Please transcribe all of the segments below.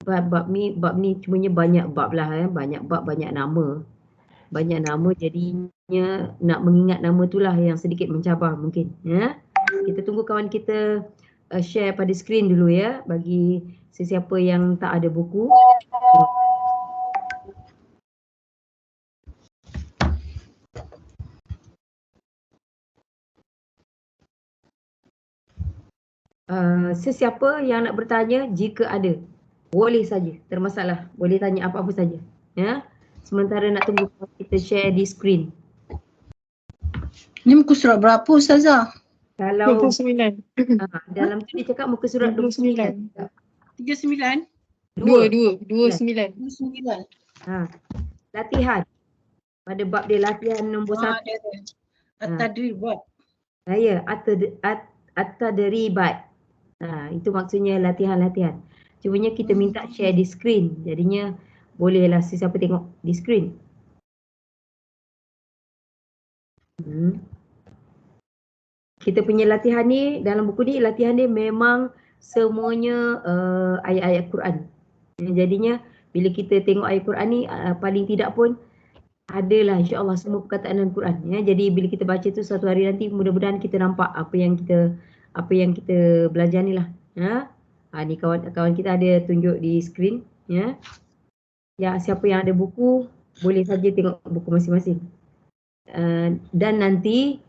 bab ni cumanya banyak bab lah banyak bab, banyak nama. Banyak nama jadinya nak mengingat nama tu lah yang sedikit mencabar mungkin ya. Kita tunggu kawan kita share pada skrin dulu ya bagi sesiapa yang tak ada buku. Sesiapa yang nak bertanya jika ada, boleh saja, termasalah, boleh tanya apa-apa saja ya. Sementara nak tunggu kita share di skrin. Ni muka surat berapa Ustazah? Kalau 29. dalam tu dia cakap muka surat 29. 39? 29. Latihan. Pada bab dia latihan nombor 1. At-tadribat. Ya, at-tadribat. Itu maksudnya latihan-latihan. Cumanya kita minta share di skrin. Jadinya bolehlah sesiapa tengok di skrin. Kita punya latihan ni, dalam buku ni latihan dia memang semuanya ayat-ayat Quran. Jadinya bila kita tengok ayat Quran ni paling tidak pun adalah insya-Allah semua perkataan dalam Quran ya. Jadi bila kita baca tu satu hari nanti mudah-mudahan kita nampak apa yang kita belajar ni lah ya. Ni kawan kita ada tunjuk di skrin ya. Ya, siapa yang ada buku boleh saja tengok buku masing-masing. Dan nanti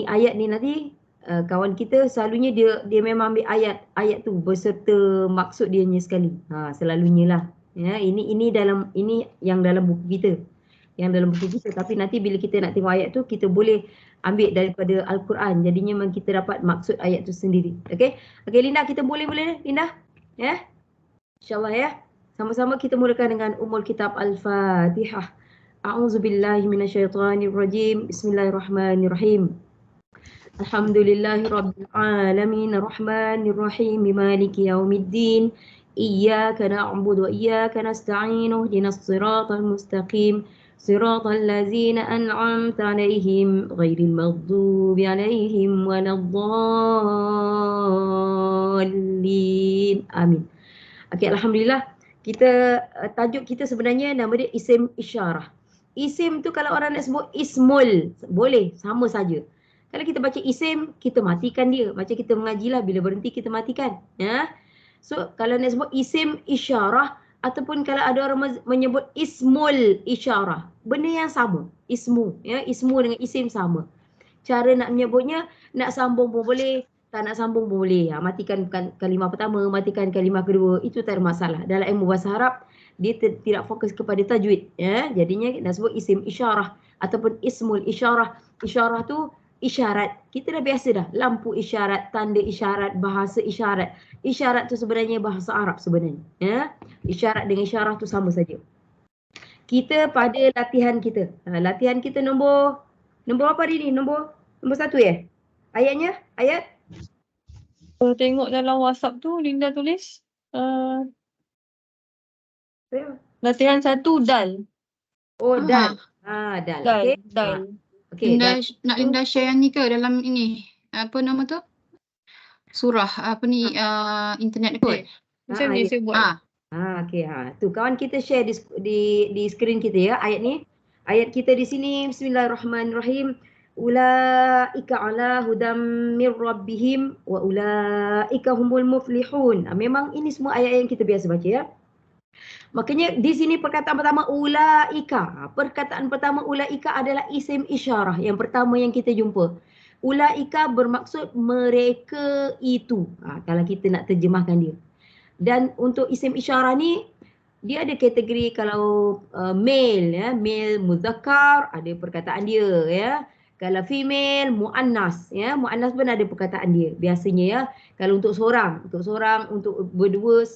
ayat ni nanti kawan kita selalunya dia memang ambil ayat tu beserta maksud dia sekali. Selalunya lah. Ya, ini yang dalam buku kita. Tapi nanti bila kita nak tengok ayat tu kita boleh ambil daripada Al-Quran. Jadinya memang kita dapat maksud ayat tu sendiri. Okey. Okey Linda, kita boleh Linda? Ya. Insya-Allah ya. Sama-sama kita mulakan dengan Ummul Kitab Al-Fatihah. A'udzubillahi minasyaitonirrajim. Bismillahirrahmanirrahim. Alhamdulillahirabbil alamin arrahmanirrahim maliki yaumiddin. Iyyaka na'budu wa iyyaka nasta'in ihdinas siratal mustaqim. Siratal ladzina an'amta 'alaihim ghairil maghdubi 'alaihim waladdallin. Amin. Okey, alhamdulillah. Tajuk kita sebenarnya nama dia isim isyarah. Isim tu kalau orang nak sebut ismul, boleh, sama saja. Kalau kita baca isim, kita matikan dia. Macam kita mengajilah, bila berhenti kita matikan. Ya. So, kalau nak sebut isim isyarah, ataupun kalau ada orang menyebut ismul isyarah, benda yang sama. Ismu, ya, ismu dengan isim sama. Cara nak menyebutnya, nak sambung pun boleh, tak nak sambung pun boleh. Matikan kalimah pertama, matikan kalimah kedua, itu tak ada masalah. Dalam ilmu bahasa Arab, dia tidak fokus kepada tajwid. Ya. Jadinya nak sebut isim isyarah ataupun ismul isyarah. Isyarah tu isyarat. Kita dah biasa dah. Lampu isyarat, tanda isyarat, bahasa isyarat. Isyarat tu sebenarnya bahasa Arab sebenarnya. Ya. Isyarat dengan isyarah tu sama saja. Kita pada latihan kita. Latihan kita nombor apa hari ni? Nombor 1 ya? Ayatnya? Ayat? Tengok dalam WhatsApp tu Linda tulis. Latihan 1 dal. Oh, dal. Dal. Okey. Dal. Okey. Nak Linda share yang ni ke dalam ini? Apa nama tu? Surah apa ni internet kot. Macam ni saya buat. Okey. Tu kawan kita share di skrin kita ya ayat ni. Ayat kita di sini Bismillahirrahmanirrahim. Ulaika ala hudam mir rabbihim wa ulaika humul muflihun. Memang ini semua ayat yang kita biasa baca ya. Makanya di sini perkataan pertama ulaika. Perkataan pertama ulaika adalah isim isyarah. Yang pertama yang kita jumpa. Ulaika bermaksud mereka itu. Kalau kita nak terjemahkan dia. Dan untuk isim isyarah ni dia ada kategori kalau male ya, male muzakkar ada perkataan dia ya. Kalau female muannas ya, muannas pun ada perkataan dia. Biasanya ya, kalau untuk seorang, untuk berdua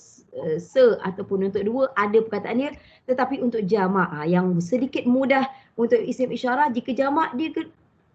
ataupun untuk dua ada perkataan dia, tetapi untuk jamak yang sedikit mudah untuk isim isyarah jika jamak dia ke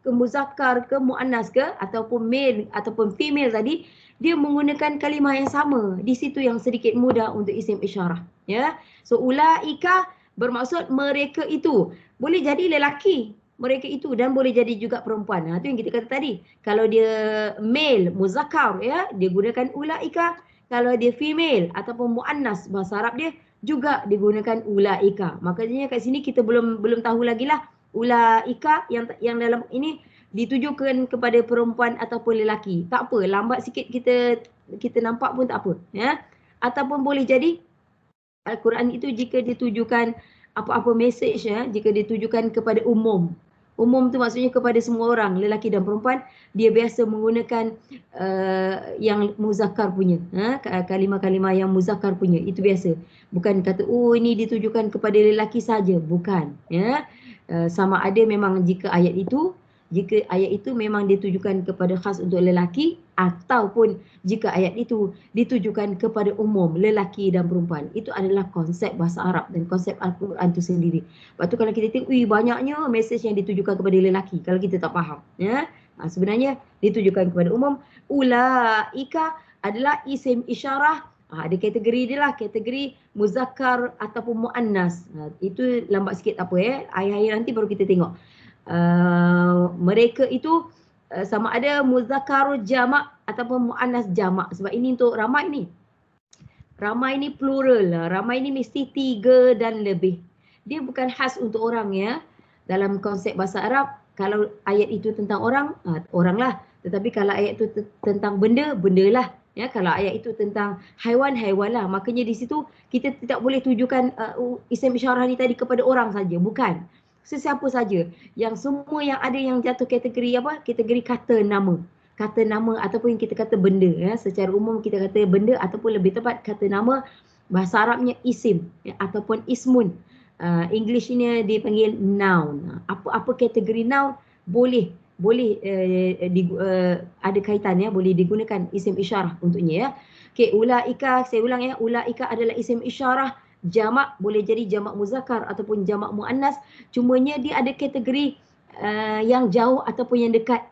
muzakkar ke muannas ke ataupun male ataupun female tadi dia menggunakan kalimah yang sama. Di situ yang sedikit mudah untuk isim isyarah ya. So ulaika bermaksud mereka itu. Boleh jadi lelaki mereka itu dan boleh jadi juga perempuan. Itu yang kita kata tadi. Kalau dia male muzakkar ya, dia gunakan ulaika. Kalau dia female ataupun muannas, bahasa Arab dia juga digunakan ulaika. Makanya kat sini kita belum tahu lagi lah ulaika yang dalam ini ditujukan kepada perempuan ataupun lelaki. Tak apa, lambat sikit kita nampak pun tak apa, ya. Ataupun boleh jadi Al-Quran itu jika ditujukan apa-apa message, ya, jika ditujukan kepada umum. Umum tu maksudnya kepada semua orang, lelaki dan perempuan, dia biasa menggunakan yang muzakkar punya, kalimah-kalimah yang muzakkar punya, itu biasa. Bukan kata oh ini ditujukan kepada lelaki saja, bukan, ya. Sama ada memang jika ayat itu memang ditujukan kepada khas untuk lelaki, ataupun jika ayat itu ditujukan kepada umum lelaki dan perempuan. Itu adalah konsep bahasa Arab dan konsep Al-Quran itu sendiri. Lepas tu kalau kita tengok, banyaknya mesej yang ditujukan kepada lelaki kalau kita tak faham, ya. Sebenarnya ditujukan kepada umum. Ulaika adalah isim isyarah. Ada kategori dia lah, kategori muzakkar ataupun muannas. Itu lambat sikit tak apa, ya. Akhir-akhir nanti baru kita tengok. Mereka itu sama ada muzakkar jamak ataupun muannas jamak. Sebab ini untuk ramai ni. Ramai ni plural lah. Ramai ni mesti 3 dan lebih. Dia bukan khas untuk orang, ya. Dalam konsep bahasa Arab, kalau ayat itu tentang orang, orang lah. Tetapi kalau ayat itu tentang benda, benda lah. Ya, kalau ayat itu tentang haiwan, haiwan lah. Makanya di situ kita tidak boleh tujukan isim isyarah ni tadi kepada orang saja. Bukan. Sesiapa saja. Yang semua yang ada yang jatuh kategori apa? Kategori kata nama. Kata nama ataupun yang kita kata benda, ya. Secara umum kita kata benda ataupun lebih tepat kata nama. Bahasa Arabnya isim, ya, ataupun ismun. English ni dipanggil noun. Apa kategori noun boleh ada kaitan, ya, boleh digunakan isim isyarah untuknya, ya. Okey, ulaika, saya ulang, ya. Ulaika adalah isim isyarah jamak, boleh jadi jamak muzakkar ataupun jamak muannas. Cumanya dia ada kategori yang jauh ataupun yang dekat.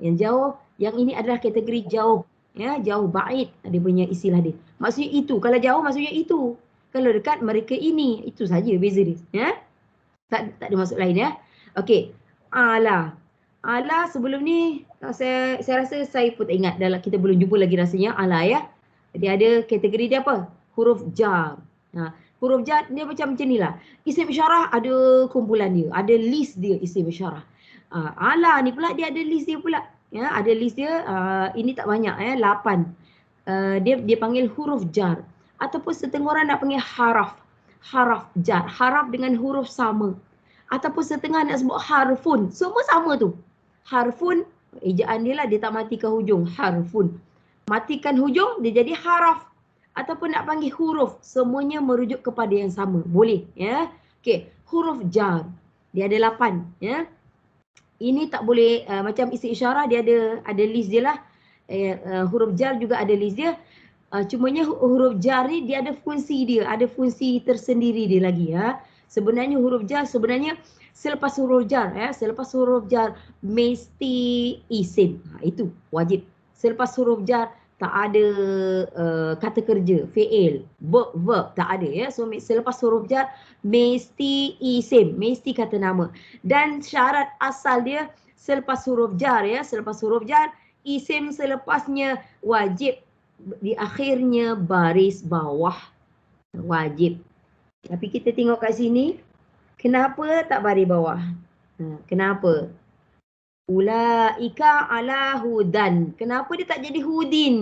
Yang jauh, yang ini adalah kategori jauh, ya, jauh, ba'id, dia punya istilah dia. Maksudnya itu, kalau jauh maksudnya itu. Kalau dekat mereka ini, itu saja beza dia, ya. Tak ada maksud lain, ya. Okey, ala. Ala sebelum ni saya rasa saya pun tak ingat, dalam kita belum jumpa lagi rasanya ala, ya. Dia ada kategori dia apa? Huruf jar. Huruf jar dia macam ni lah. Isim isyarah ada kumpulan dia, ada list dia isim isyarah. Ala ni pula dia ada list dia pula. Ya, ada list dia, ini tak banyak, ya, 8. Dia panggil huruf jar. Ataupun setengah orang nak panggil haraf. Haraf jar. Haraf dengan huruf sama. Ataupun setengah nak sebut harfun. Semua sama tu. Harfun, ejaan dia lah, dia tak matikan hujung. Harfun. Matikan hujung, dia jadi haraf. Ataupun nak panggil huruf. Semuanya merujuk kepada yang sama. Boleh, ya. Okey, huruf jar. Dia ada 8, ya. Ini tak boleh, macam isim isyarah dia ada list dia lah. Huruf jar juga ada list dia. Cumanya huruf jar ni dia ada fungsi dia, ada fungsi tersendiri dia lagi, ya. Sebenarnya huruf jar selepas huruf jar, ya, selepas huruf jar mesti isim. Itu wajib. Selepas huruf jar tak ada kata kerja, fi'il, verb tak ada, ya. So selepas huruf jar mesti isim, mesti kata nama. Dan syarat asal dia selepas huruf jar, ya, selepas huruf jar isim selepasnya wajib di akhirnya baris bawah, wajib. Tapi kita tengok kat sini, kenapa tak baris bawah? Kenapa? Ulaika ala hudan. Kenapa dia tak jadi hudin?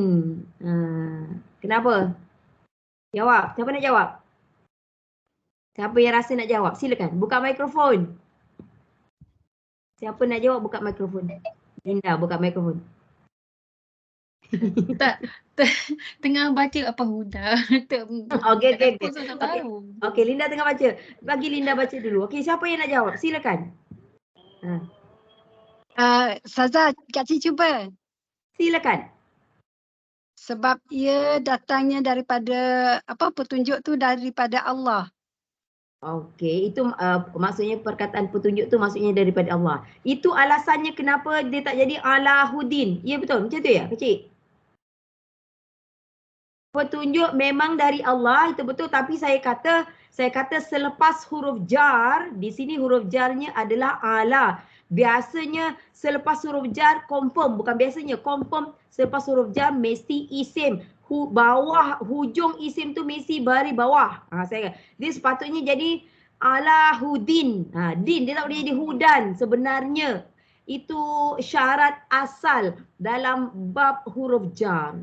Kenapa? Jawab. Siapa nak jawab? Siapa yang rasa nak jawab? Silakan. Buka mikrofon. Siapa nak jawab buka mikrofon? Linda, buka mikrofon. Tengah baca apa Huda. Okey, Linda tengah baca. Bagi Linda baca dulu. Okey, siapa yang nak jawab? Silakan. Saza, Kak Cik cuba. Silakan. Sebab ia datangnya daripada petunjuk tu daripada Allah. Okey, itu maksudnya perkataan petunjuk tu maksudnya daripada Allah. Itu alasannya kenapa dia tak jadi ala hudin. Ya betul, macam tu ya, kecil. Petunjuk memang dari Allah, itu betul, tapi saya kata selepas huruf jar, di sini huruf jarnya adalah ala. Biasanya selepas huruf jar confirm, bukan biasanya, confirm selepas huruf jar mesti isim. bawah hujung isim tu mesti baris bawah. Saya dia sepatutnya jadi ala hudin. Din dia tak boleh jadi hudan sebenarnya. Itu syarat asal dalam bab huruf jar.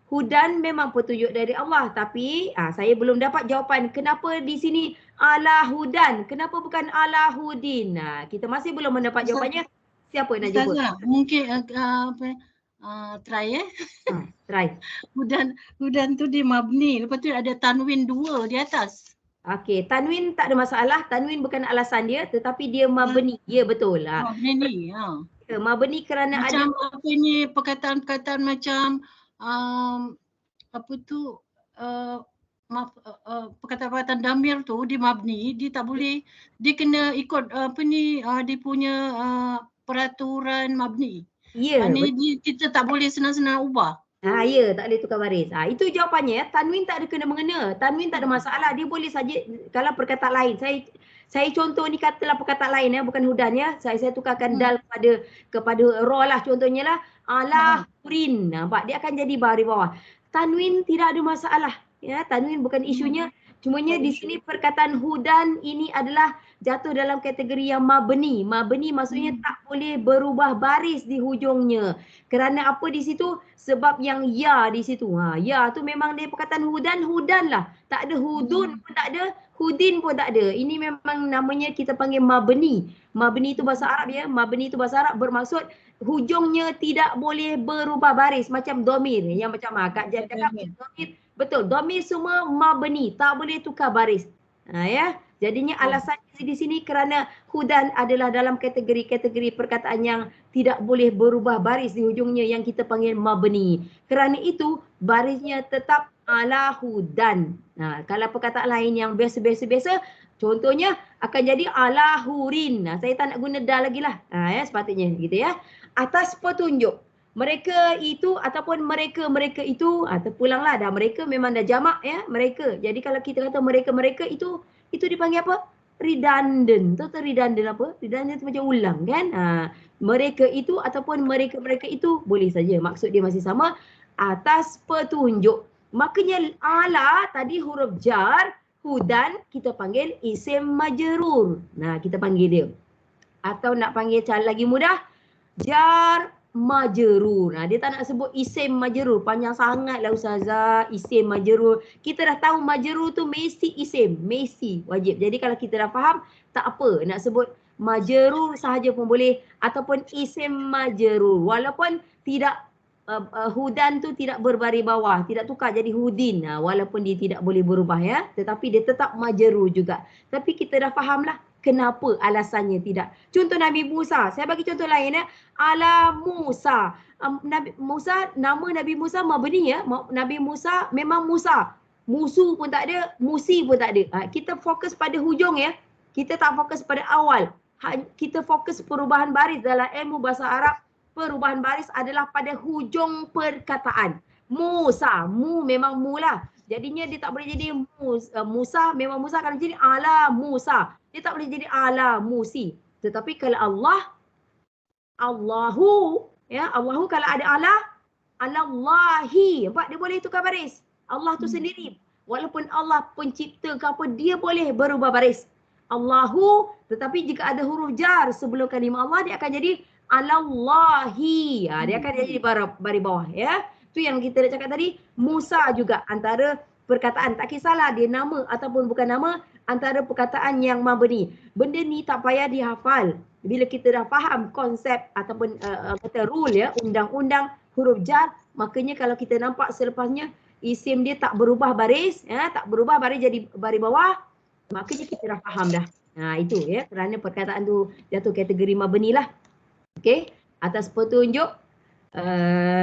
Hudan memang petunjuk dari Allah, tapi saya belum dapat jawapan kenapa di sini ala hudan, kenapa bukan ala hudin. Kita masih belum mendapat jawapannya. Siapa nak jawab? Ustazah, mungkin try Try. Hudan tu di mabni, lepas tu ada tanwin 2 di atas. Okey, tanwin tak ada masalah. Tanwin bukan alasan dia, tetapi dia mabni. Ya, betul lah. Mabni ni. Mabni kerana Macam ada apa ni perkataan-perkataan macam apa tu perkataan-perkataan damir tu di mabni, dia tak boleh, dia kena ikut apa ni dia punya peraturan mabni. ya. Kita tak boleh senang-senang ubah. Ya, tak boleh tukar baris. Itu jawapannya ya. Tanwin tak ada kena mengena. Tanwin tak ada masalah. Dia boleh saja kalau perkataan lain. Saya contoh ni katalah perkataan lain ya, bukan hudan ya. Saya tukarkan dal kepada ra lah contohnya lah. Ala hurin. Nampak dia akan jadi baris bawah. Tanwin tidak ada masalah. Ya, tanwin bukan isunya. Cumanya di sini perkataan hudan ini adalah jatuh dalam kategori yang mabni. Mabni maksudnya tak boleh berubah baris di hujungnya. Kerana apa di situ? Sebab yang ya di situ. Ya tu memang dia perkataan hudan lah. Tak ada hudun pun tak ada, hudin pun tak ada. Ini memang namanya kita panggil mabni. Mabni itu bahasa Arab ya. Mabni itu bahasa Arab bermaksud hujungnya tidak boleh berubah baris macam domir. Yang macam Kak Jan cakap domir. Betul, domir semua mabni, tak boleh tukar baris. Ya. Jadinya alasannya di sini kerana hudan adalah dalam kategori perkataan yang tidak boleh berubah baris di hujungnya yang kita panggil mabni. Kerana itu barisnya tetap ala hudan. Kalau perkataan lain yang biasa contohnya akan jadi ala hurin. Saya tak nak guna dal lagi lah. Ya, sepatutnya gitu ya. Atas petunjuk. Mereka itu ataupun mereka itu terpulanglah dah, mereka memang dah jamak ya, mereka. Jadi kalau kita kata mereka itu dipanggil apa? Redundant. Tahu redundant apa? Redundant itu macam ulang kan? Mereka itu ataupun mereka itu boleh saja, maksud dia masih sama, atas petunjuk. Makanya ala tadi huruf jar, hudan kita panggil isim majrur. Kita panggil dia. Atau nak panggil cara lagi mudah, jar majrur. Dia tak nak sebut isim majrur. Panjang sangatlah Ustazah, isim majrur. Kita dah tahu majrur tu mesti isim, mesti wajib. Jadi kalau kita dah faham, tak apa nak sebut majrur sahaja pun boleh ataupun isim majrur. Walaupun tidak hudan tu tidak berbaris bawah, tidak tukar jadi hudin. Walaupun dia tidak boleh berubah ya, tetapi dia tetap majrur juga. Tapi kita dah fahamlah kenapa alasannya tidak. Contoh Nabi Musa. Saya bagi contoh lain ya. Ala Musa. Nabi Musa, nama Nabi Musa mabni ya. Nabi Musa memang Musa. Musu pun tak ada, musi pun tak ada. Kita fokus pada hujung ya. Kita tak fokus pada awal. Kita fokus perubahan baris dalam ilmu bahasa Arab. Perubahan baris adalah pada hujung perkataan. Musa, mu memang mu lah. Jadinya dia tak boleh jadi Musa, memang Musa akan jadi ala Musa. Dia tak boleh jadi ala Musi. Tetapi kalau Allah, Allahu, ya, Allahu kalau ada Allah, Allahi, nampak dia boleh tukar baris. Allah tu sendiri. Walaupun Allah pencipta ke apa, dia boleh berubah baris. Allahu, tetapi jika ada huruf jar sebelum kalimah Allah, dia akan jadi Allahi. Dia akan jadi baris bawah, ya. Itu yang kita dah cakap tadi. Musa juga antara perkataan, tak kisahlah dia nama ataupun bukan nama, antara perkataan yang mabni. Benda ni tak payah dihafal. Bila kita dah faham konsep ataupun kata rule ya, undang-undang huruf jar, makanya kalau kita nampak selepasnya isim dia tak berubah baris, ya, tak berubah baris jadi baris bawah, makanya kita dah faham dah. Itu ya, kerana perkataan tu jatuh kategori mabni lah. Okey, atas petunjuk.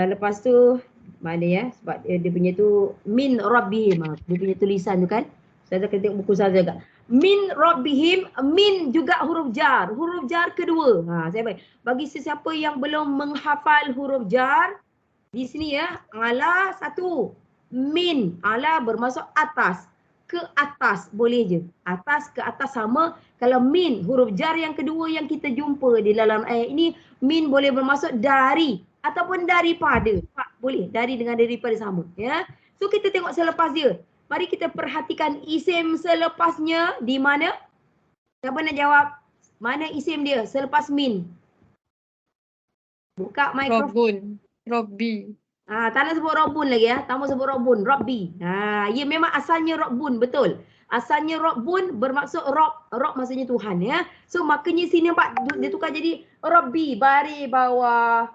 Lepas tu mana ya, sebab dia punya tu min rabbihim, dia punya tulisan tu kan. Saya akan tengok buku saya juga. Min rabbihim, min juga huruf jar. Huruf jar kedua. Saya bagi sesiapa yang belum menghafal huruf jar, di sini ya, ala satu. Min, ala bermaksud atas. Ke atas boleh je. Atas ke atas sama. Kalau min, huruf jar yang kedua yang kita jumpa di dalam ayat ini, min boleh bermaksud dari ataupun daripada. boleh. Dari dengan daripada sama. Ya. So kita tengok selepas dia. Mari kita perhatikan isim selepasnya di mana? Siapa nak jawab? Mana isim dia selepas min? Buka mikrofon. Robun. Robbi. Tak nak sebut Rabbun lagi ya. Tak mau sebut Rabbun. Rabbi. Ya memang asalnya Rabbun. Betul. Asalnya Rabbun bermaksud Rabb. Rabb maksudnya Tuhan ya. So makanya sini nampak dia tukar jadi Rabbi. Baris bawah.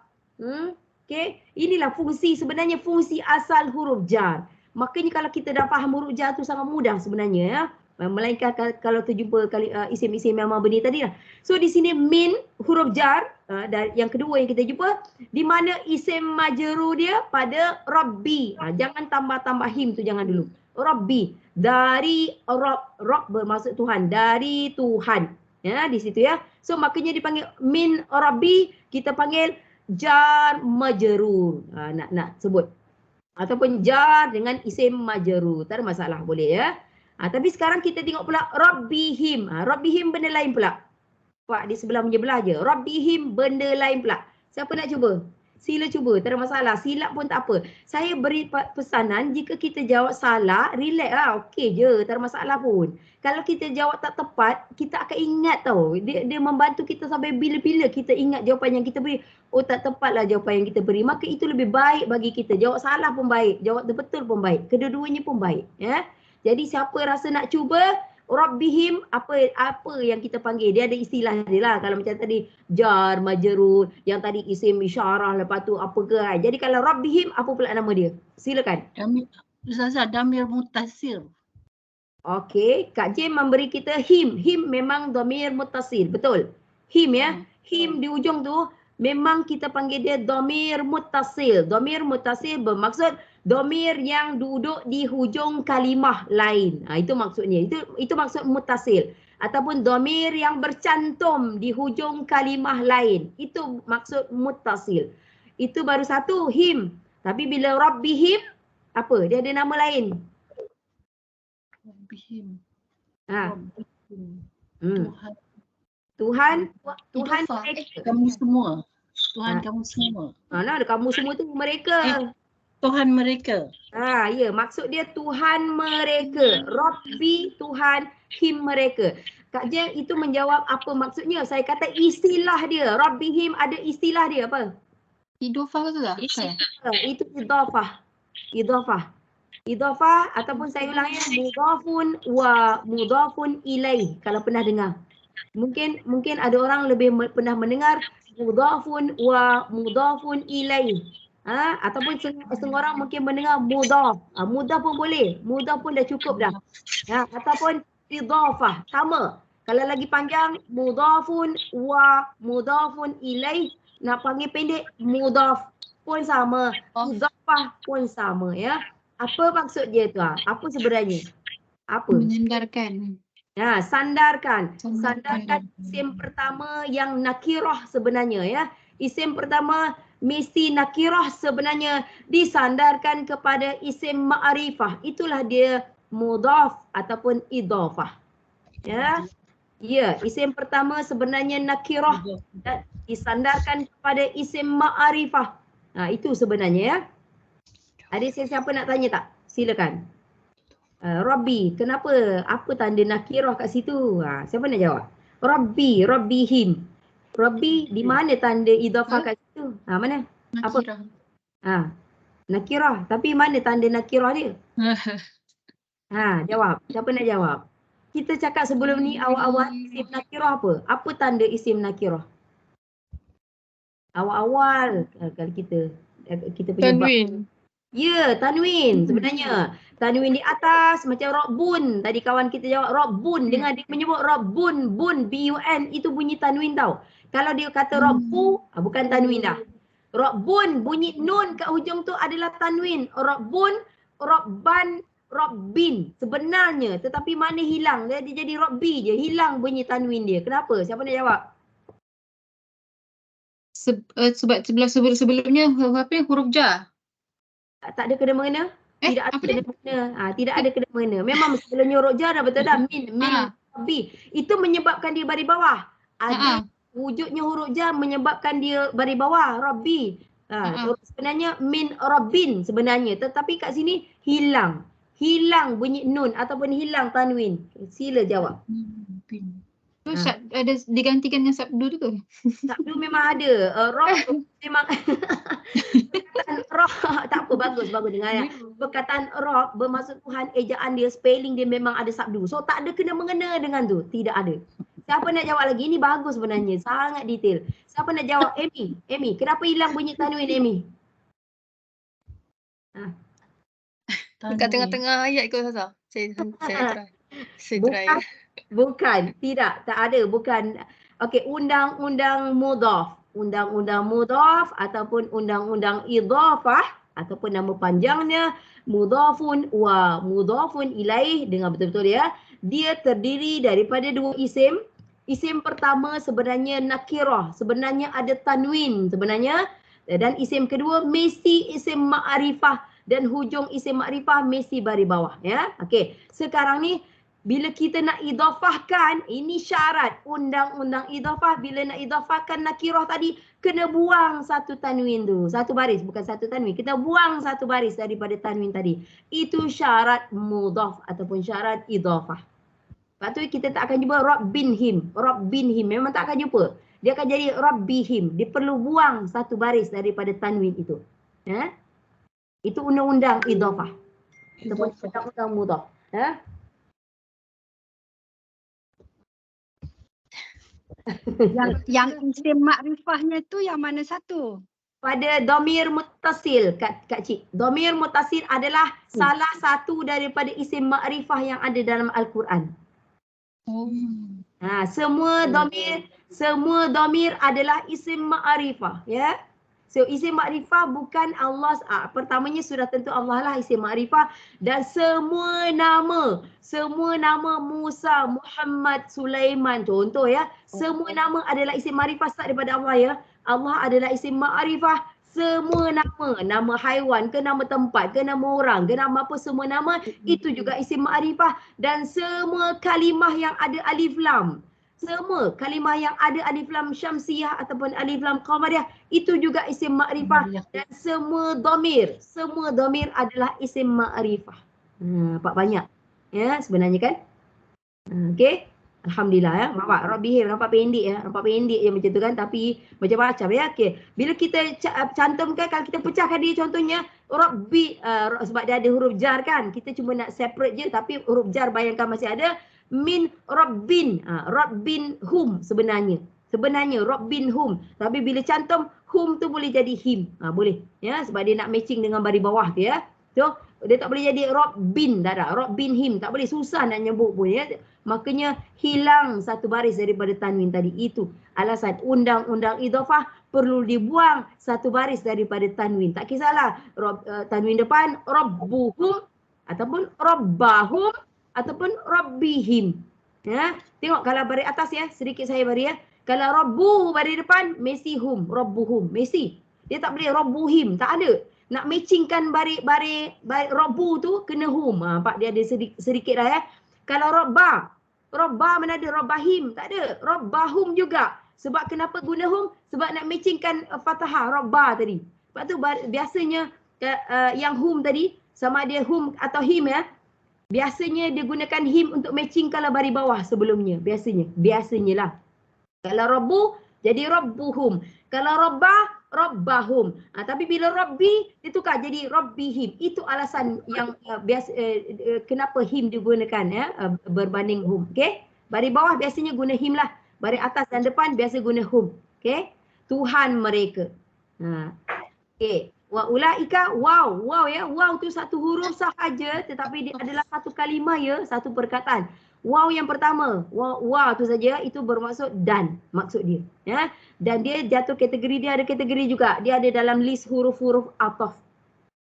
Okay. Inilah fungsi sebenarnya fungsi asal huruf jar. Makanya kalau kita dah faham huruf jar tu sangat mudah sebenarnya ya. Melainkan kalau terjumpa isim-isim yang mabni tadi lah. So di sini min huruf jar dan yang kedua yang kita jumpa di mana isim majrur dia pada Rabbi. Jangan tambah-tambah him tu jangan dulu. Rabbi dari Rabb bermaksud Tuhan, dari Tuhan. Ya di situ ya. So makanya dipanggil min Rabbi, kita panggil jar majrur. Nak sebut ataupun jar dengan isim majrur. Tak ada masalah boleh ya. Tapi sekarang kita tengok pula Rabbihim. Rabbihim benda lain pula. Pak di sebelah punya belah je. Rabbihim benda lain pula. Siapa nak cuba? Sila cuba. Tak ada masalah. Silap pun tak apa. Saya beri pesanan jika kita jawab salah, relax lah. Okey je. Tak ada masalah pun. Kalau kita jawab tak tepat, kita akan ingat tau. Dia membantu kita sampai bila-bila kita ingat jawapan yang kita beri. Oh tak tepatlah jawapan yang kita beri. Maka itu lebih baik bagi kita. Jawab salah pun baik. Jawab betul pun baik. Kedua-duanya pun baik. Ya. Jadi siapa rasa nak cuba Rabbihim apa yang kita panggil dia ada istilah dia lah. Kalau macam tadi jar majrur, yang tadi isim isyarah, lepas tu apa ke kan. Jadi kalau Rabbihim apa pula nama dia? Silakan. Ustazah damir muttasil. Okey, Kak Jem memberi kita him. Him memang dhamir muttasil, betul. Him ya. Him di ujung tu memang kita panggil dia dhamir muttasil. Dhamir muttasil bermaksud dhamir yang duduk di hujung kalimah lain. Itu maksudnya. Itu maksud muttasil. Ataupun dhamir yang bercantum di hujung kalimah lain. Itu maksud muttasil. Itu baru satu him. Tapi bila Rabbihim apa? Dia ada nama lain. Rabbihim. Tuhan mereka. Kamu semua. Tuhan kamu semua. Ada kamu semua tu mereka. Tuhan mereka. Ya, maksud dia Tuhan mereka. Rabbi Tuhan him mereka. Kak Jem itu menjawab apa maksudnya? Saya kata istilah dia. Rabbihim ada istilah dia apa? Idofah ke tak? Itu idafah. Idafah ataupun saya ulang ya, mudhafun wa mudhafun ilaih kalau pernah dengar. Mungkin ada orang lebih pernah mendengar mudhafun wa mudhafun ilaih. Ataupun setengah orang mungkin mendengar mudhaf. Mudhaf pun boleh. Mudhaf pun dah cukup dah. Ataupun idafah. Sama. Kalau lagi panjang mudhafun wa mudhafun ilaih. Nak panggil pendek mudhaf pun sama. Idafah pun sama ya. Apa maksud dia tu? Apa sebenarnya? Apa? Menyandarkan. Sandarkan. Sandarkan isim pertama yang nakirah sebenarnya ya. Isim pertama mesti nakirah sebenarnya disandarkan kepada isim ma'rifah. Itulah dia mudhaf ataupun idafah. Ya. Ya, isim pertama sebenarnya nakirah dan disandarkan kepada isim ma'rifah. Itu sebenarnya ya. Ada siapa nak tanya tak? Silakan. Rabbi, kenapa? Apa tanda nakirah kat situ? Siapa nak jawab? Rabbi, Rabbihim. Rabbi, di mana tanda idafah kat situ? Mana? Nakirah. Apa? Nakirah. Tapi mana tanda nakirah dia? Jawab. Siapa nak jawab? Kita cakap sebelum ni awal-awal isim nakirah apa? Apa tanda isim nakirah? Awal-awal kalau kita punya Tanwin. Ya, tanwin sebenarnya. Tanwin di atas macam Rabbun. Tadi kawan kita jawab Rabbun. Dengar dia menyebut Rabbun, bun, B-U-N. Itu bunyi tanwin tau. Kalau dia kata Rabbu, bukan tanwin dah. Rabbun, bunyi nun kat hujung tu adalah tanwin. Rabbun, Rabban, Rabbin. Sebenarnya. Tetapi mana hilang? Dia jadi Rabbi je. Hilang bunyi tanwin dia. Kenapa? Siapa nak jawab? Sebab sebelumnya huruf jar. Tak ada kena-mengena? Tidak ada kena-mengena. Tidak ada kena-mengena. Memang sebelumnya huruf jar dah betul dah. Min, Rabbi. Itu menyebabkan dia baris bawah. Ada wujudnya huruf jar menyebabkan dia baris bawah. Rabbi. Terus sebenarnya min rabbin sebenarnya, tetapi kat sini hilang. Hilang bunyi nun ataupun hilang tanwin. Sila jawab. Tu ada digantikan dengan sabdu tu ke? Sabdu memang ada. Roh memang perkataan roh tak apa, bagus dengar ya. Perkataan roh bermaksud Tuhan, ejaan dia, spelling dia memang ada sabdu. So tak ada kena mengena dengan tu, tidak ada. Siapa nak jawab lagi? Ini bagus sebenarnya, sangat detail. Siapa nak jawab? Amy, kenapa hilang bunyi tanwin Amy? Dekat tengah-tengah ayat ke Ustazah? Saya try. Saya try. Bukan, tidak, tak ada, bukan. Okey, undang-undang mudhaf. Undang-undang mudhaf ataupun undang-undang idhafah ataupun nama panjangnya mudhafun wa mudhafun ilaih, dengar betul-betul ya. Dia terdiri daripada dua isim. Isim pertama sebenarnya nakirah, sebenarnya ada tanwin sebenarnya, dan isim kedua mesti isim ma'rifah dan hujung isim ma'rifah mesti baris bawah ya. Okey, sekarang ni bila kita nak idhafahkan, ini syarat undang-undang idhafah, bila nak idhafahkan nakirah tadi kena buang satu tanwin tu, satu baris, bukan satu tanwin, kita buang satu baris daripada tanwin tadi. Itu syarat mudhaf ataupun syarat idhafah. Lepas tu kita tak akan jumpa rabbinhim, memang tak akan jumpa. Dia akan jadi rabbihim. Dia perlu buang satu baris daripada tanwin itu. Ya? Itu undang-undang idhafah. Ataupun undang-undang mudhaf. Ya? Yang isim makrifahnya tu yang mana satu? Pada dhamir muttasil, Kak Cik. Dhamir muttasil adalah salah satu daripada isim makrifah yang ada dalam Al-Quran. Semua dhamir adalah isim ma'rifah ya. So isim ma'rifah bukan Allah, pertamanya sudah tentu Allah lah isim ma'rifah, dan semua nama Musa, Muhammad, Sulaiman contoh ya, semua nama adalah isim ma'rifah start daripada Allah ya. Allah adalah isim ma'rifah. Semua nama haiwan ke, nama tempat ke, nama orang ke, nama apa, semua nama itu juga isim ma'rifah. Dan semua kalimah yang ada alif lam, semua kalimah yang ada alif lam syamsiyah ataupun alif lam qamariyah itu juga isim ma'rifah. Dan semua dhamir adalah isim ma'rifah. Nampak banyak ya sebenarnya kan. Okey. Alhamdulillah ya. Nampak rabbihim, nampak pendek ya. Nampak pendek je macam tu kan, tapi macam-macam ya. Okey. Bila kita cantumkan, kalau kita pecahkan dia contohnya rabbi, sebab dia ada huruf jar kan. Kita cuma nak separate je, tapi huruf jar bayangkan masih ada. Min rabbin, rabbin hum sebenarnya. Sebenarnya rabbin hum. Tapi bila cantum hum tu boleh jadi him. Boleh ya, sebab dia nak matching dengan baris bawah tu ya. So dia tak boleh jadi rabbin, tak ada. Rabbin him tak boleh, susah nak nyebut pun ya. Makanya hilang satu baris daripada tanwin tadi. Itu alasan undang-undang idhafah perlu dibuang satu baris daripada tanwin. Tak kisahlah tanwin depan rabbuhum ataupun rabbahum ataupun rabbihim. Ya, tengok kalau baris atas ya, sedikit saya bari ya. Kalau rabbu baris depan mesti hum, rabbuhum mesti. Dia tak boleh rabbuhim, tak ada. Nak matchingkan baris rabbu tu kena hum. Nampak dia ada sedikit dah ya. Kalau Rabbah mana ada, Rabbahim tak ada, Rabbahum juga. Sebab kenapa guna hum? Sebab nak matchingkan fathah Rabbah tadi. Sebab tu biasanya yang hum tadi sama ada hum atau him ya. Biasanya dia gunakan him untuk matching kalau baris bawah sebelumnya. Biasanya lah. Kalau Rabbu jadi Rabbuhum. Kalau Rabbah, Rabbahum. Tapi bila Rabbi ditukar jadi Rabbihim. Itu alasan yang kenapa him digunakan ya, berbanding hum. Okey? Baris bawah biasanya guna him lah. Baris atas dan depan biasa guna hum. Okey? Tuhan mereka. Okey. Wa ulaika, wow ya. Wow tu satu huruf sahaja tetapi dia adalah satu kalimah ya, satu perkataan. Wow yang pertama, wow tu saja, itu bermaksud dan, maksud dia ya. Dan dia jatuh kategori, dia ada kategori juga. Dia ada dalam list huruf-huruf ataf.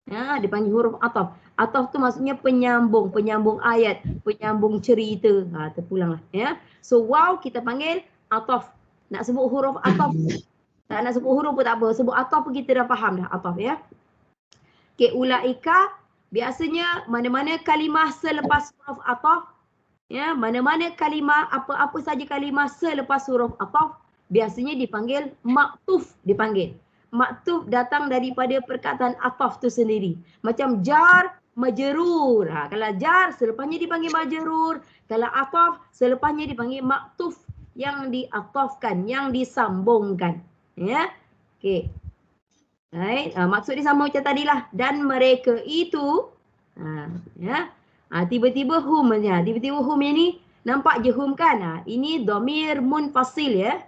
Ya, dia panggil huruf ataf. Ataf tu maksudnya penyambung ayat, penyambung cerita. Terpulanglah ya. So wow kita panggil ataf. Nak sebut huruf ataf, tak nak sebut huruf pun tak apa, sebut ataf pun kita dah faham dah ataf ya. Okey, ulaika biasanya mana-mana kalimah selepas huruf ataf ya, mana-mana kalimah, apa saja kalimah selepas huruf ataf biasanya dipanggil maktuf, dipanggil. maktuf datang daripada perkataan ataf tu sendiri. Macam jar, majrur. Kalau jar selepasnya dipanggil majrur, kalau ataf selepasnya dipanggil maktuf yang diatafkan, yang disambungkan. Ya. Okey. Right. Maksud dia sama macam tadilah. Dan mereka itu ya. Tiba-tiba hum nya. Tiba-tiba hum yang ni nampak je hum kan? Ini dhamir munfasil ya.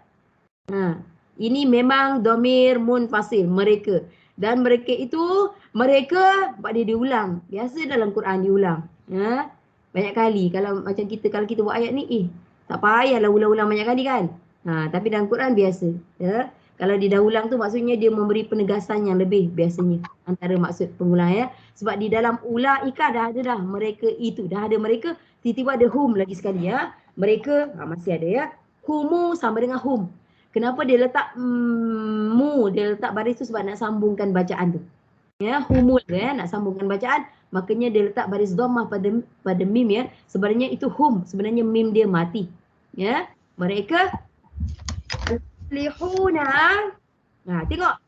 Ini memang dhamir munfasil mereka. Dan mereka itu, mereka buat dia diulang. Biasa dalam Quran diulang. Banyak kali. Kalau macam kita, kalau kita buat ayat ni, tak payahlah ulang-ulang banyak kali kan. Tapi dalam Quran biasa. Ya. Kalau dia dah ulang tu maksudnya dia memberi penegasan yang lebih biasanya. Antara maksud pengulang ya. Sebab di dalam ulaika dah ada dah. Mereka itu. Dah ada mereka. Tiba-tiba ada hum lagi sekali ya. Mereka masih ada ya. Humu sama dengan hum. Kenapa dia letak dia letak baris tu sebab nak sambungkan bacaan tu. Ya, humul ya, nak sambungkan bacaan, makanya dia letak baris dhammah pada mim ya. Sebenarnya itu hum, sebenarnya mim dia mati. Ya, mereka lihuna. Tengok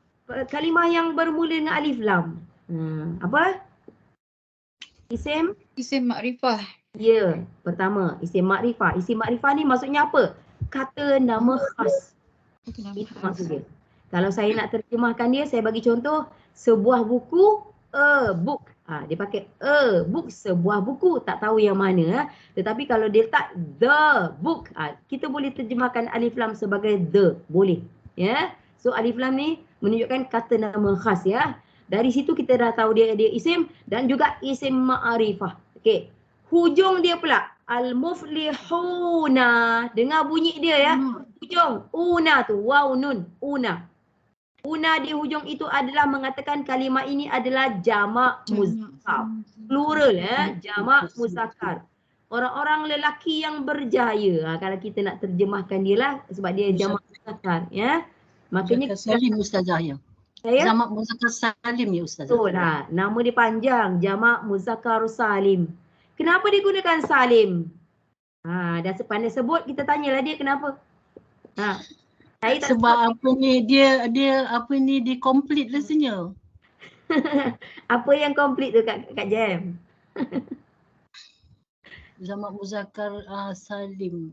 kalimah yang bermula dengan alif lam. Apa? Isim makrifah. Ya, pertama isim makrifah. Isim makrifah ni maksudnya apa? Kata nama khas. Itu maksud dia. Kalau saya nak terjemahkan dia, saya bagi contoh sebuah buku, a book. Dia pakai a book, sebuah buku, tak tahu yang mana. Tetapi kalau dia letak the book, kita boleh terjemahkan alif lam sebagai the, boleh. Ya. So alif lam ni menunjukkan kata nama khas ya. Dari situ kita dah tahu dia isim dan juga isim ma'arifah. Okey. Hujung dia pula al-muflihuna. Dengar bunyi dia ya. Hujung una tu, waw nun, una. Una di hujung itu adalah mengatakan kalimah ini adalah jamak muzakkar. Plural ya, jamak muzakkar. Orang-orang lelaki yang berjaya. Kalau kita nak terjemahkan dia lah sebab dia jamak muzakkar ya. Makanya Salim Ustazah ya. Jamak muzakkar salim ya Ustazah. Betul lah. Nama dia panjang, jamak muzakkar salim. Kenapa digunakan salim? Dah sepandai sebut, kita tanyalah dia kenapa. Saya tak sebab apa ni dia apa ni dia complete rasanya. Apa yang komplit tu Kak Jam? Jamak muzakkar salim.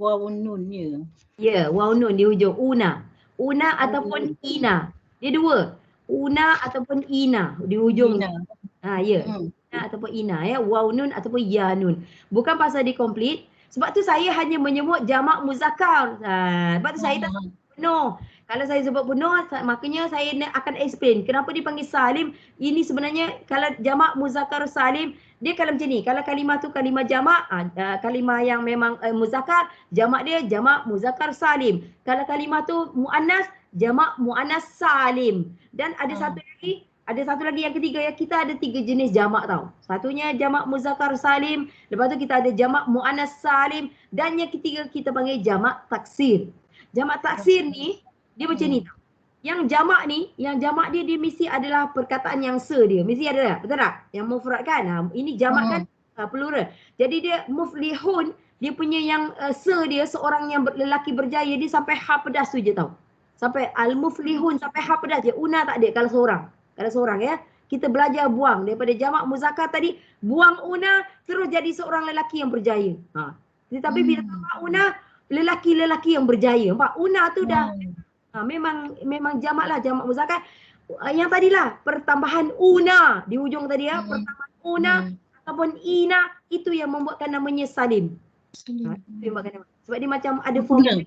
Waw nun ya. Ya, waw nun di hujung una. Una ataupun ina. Dia dua. Una ataupun ina di hujung. Ya. Una ataupun ina ya. Waw nun ataupun ya nun. Bukan pasal dia komplit. Sebab tu saya hanya menyebut jamak muzakkar. Sebab tu saya tak sebut penuh. Kalau saya sebut penuh, makanya saya akan explain kenapa dipanggil salim. Ini sebenarnya kalau jamak muzakkar salim, dia kalau macam ni. Kalau kalimah tu kalimah jamak, kalimah yang memang muzakkar, jamak dia jamak muzakkar salim. Kalau kalimah tu muannas, jamak muannas salim. Dan ada satu lagi yang ketiga ya, kita ada 3 jenis jamak tau. Satunya jamak muzakkar salim, lepas tu kita ada jamak muannas salim dan yang ketiga kita panggil jamak taksir. Jamak taksir ni dia macam ni tau. Yang jamak dia mesti adalah perkataan yang se dia. Mesti ada tak? Betul tak? Yang mufrad kan? Ini jamak kan plural. Jadi dia muflihun, dia punya yang se dia seorang yang lelaki berjaya dia sampai ha pedas tu je tau. Sampai al-muflihun sampai ha pedas je. Una tak ada kalau seorang. Kalau seorang ya. Kita belajar buang daripada jamak muzakkar tadi, buang una terus jadi seorang lelaki yang berjaya. Tetapi bila tambah una, lelaki-lelaki yang berjaya. Nampak? Una tu dah memang jamak lah, jamak muzakkar. Yang tadilah pertambahan una di hujung tadi ya, pertambahan una ataupun ina itu yang membuatkan namanya salim. Sebab dia macam ada formula.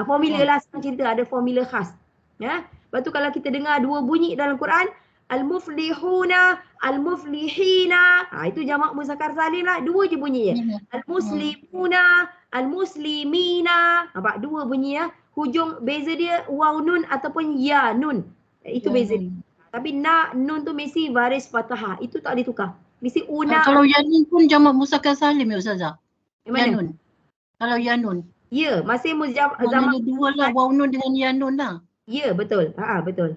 Formula lah senang cerita, ada formula khas. Ya. Lepas tu kalau kita dengar dua bunyi dalam Quran, al-muflihuna, al-muflihina. Itu jamak muzakkar salim lah, dua je bunyi je. Al-muslimuna, al-muslimina. Nampak dua bunyi ya. Hujung beza dia waw nun ataupun ya nun. Itu beza dia. Tapi nun tu mesti baris fathah. Itu tak ditukar. Mesti una. Kalau ya nun pun jamak muzakkar salim ya Ustazah. Ya nun. Kalau ya nun. Ya, masih jamak dua lah, waw nun dengan ya nun lah. Ya, betul. Betul.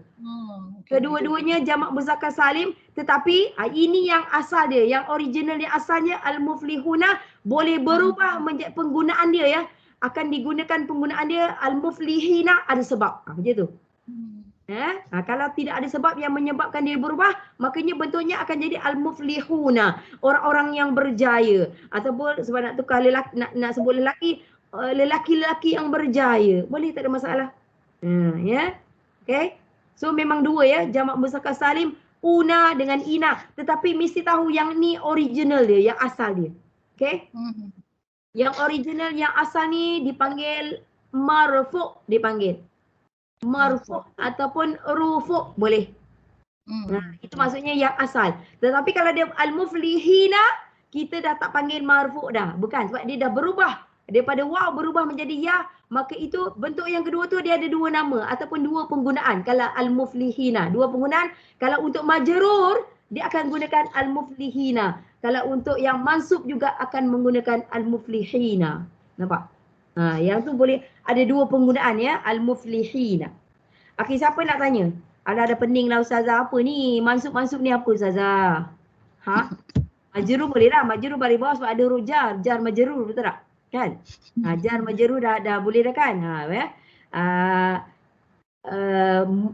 Kedua-duanya jamak muzakkar salim, tetapi ini yang asal dia, yang original dia asalnya al-muflihuna boleh berubah menjadi penggunaan dia ya. akan digunakan penggunaan dia al-muflihina ada sebab. Macam tu. Kalau tidak ada sebab yang menyebabkan dia berubah, makanya bentuknya akan jadi al-muflihuna, orang-orang yang berjaya. Ataupun sebab nak tukar lelaki, nak sebut lelaki, lelaki-lelaki yang berjaya. Boleh, tak ada masalah. Ya. Okay. So memang dua ya, jamak muzakkar salim, una dengan ina. Tetapi mesti tahu yang ni original dia, yang asal dia. Okay. Yang original, yang asal ni dipanggil marfu', dipanggil. Marfu' ataupun rufu' boleh. Itu maksudnya yang asal. Tetapi kalau dia al-muflihina, kita dah tak panggil marfu' dah. Bukan, sebab dia dah berubah. Daripada waw berubah menjadi ya, maka itu bentuk yang kedua tu dia ada dua nama ataupun dua penggunaan. Kalau al-muflihina, dua penggunaan. Kalau untuk majrur, dia akan gunakan al-muflihina. Kalau untuk yang mansub juga akan menggunakan al-muflihina. Nampak? Yang tu boleh ada dua penggunaan ya, al-muflihina. Okey, siapa nak tanya? Ada pening lah ustazah, apa ni? Mansub-mansub ni apa ustazah? Majrur boleh lah, majrur baris bawah sebab ada huruf jar, jar majrur, betul tak? Kan? Jar majrur dah boleh dah kan?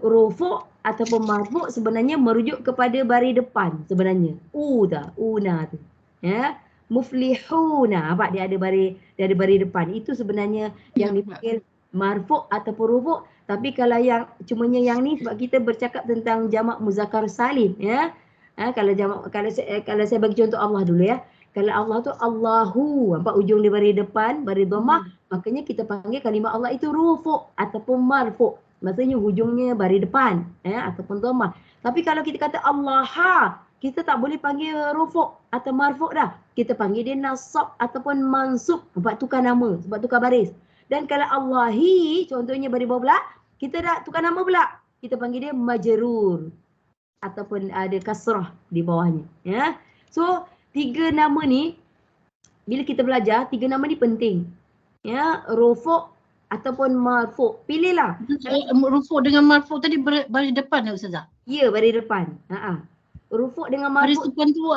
Rufu' ataupun marfu' sebenarnya merujuk kepada baris depan sebenarnya. Una tu. Ya. Muflihuna, nampak dia ada baris depan. Itu sebenarnya yang dipanggil marfu' ataupun rufu'. Tapi kalau yang cumanya yang ni sebab kita bercakap tentang jamak muzakkar salim ya. Kalau saya bagi contoh Allah dulu ya. Kalau Allah tu Allahu, nampak ujung dia baris depan, baris dhammah, makanya kita panggil kalimah Allah itu rufu' ataupun marfu'. Maksudnya hujungnya baris depan ya ataupun dhammah. Tapi kalau kita kata Allaha, kita tak boleh panggil rufu' atau marfu' dah. Kita panggil dia nasab ataupun mansub. Sebab tukar nama, sebab tukar baris. Dan kalau Allahi, contohnya baris bawah pula, kita dah tukar nama pula. Kita panggil dia majrur. Ataupun ada kasrah di bawahnya. Ya. So, tiga nama ni, bila kita belajar, tiga nama ni penting. Ya, rufu' ataupun marfu'. Pilihlah. Rufu' dengan marfu' tadi baris depan ya ustazah? Ya, baris depan. Rufu' dengan marfu'. Baris depan tu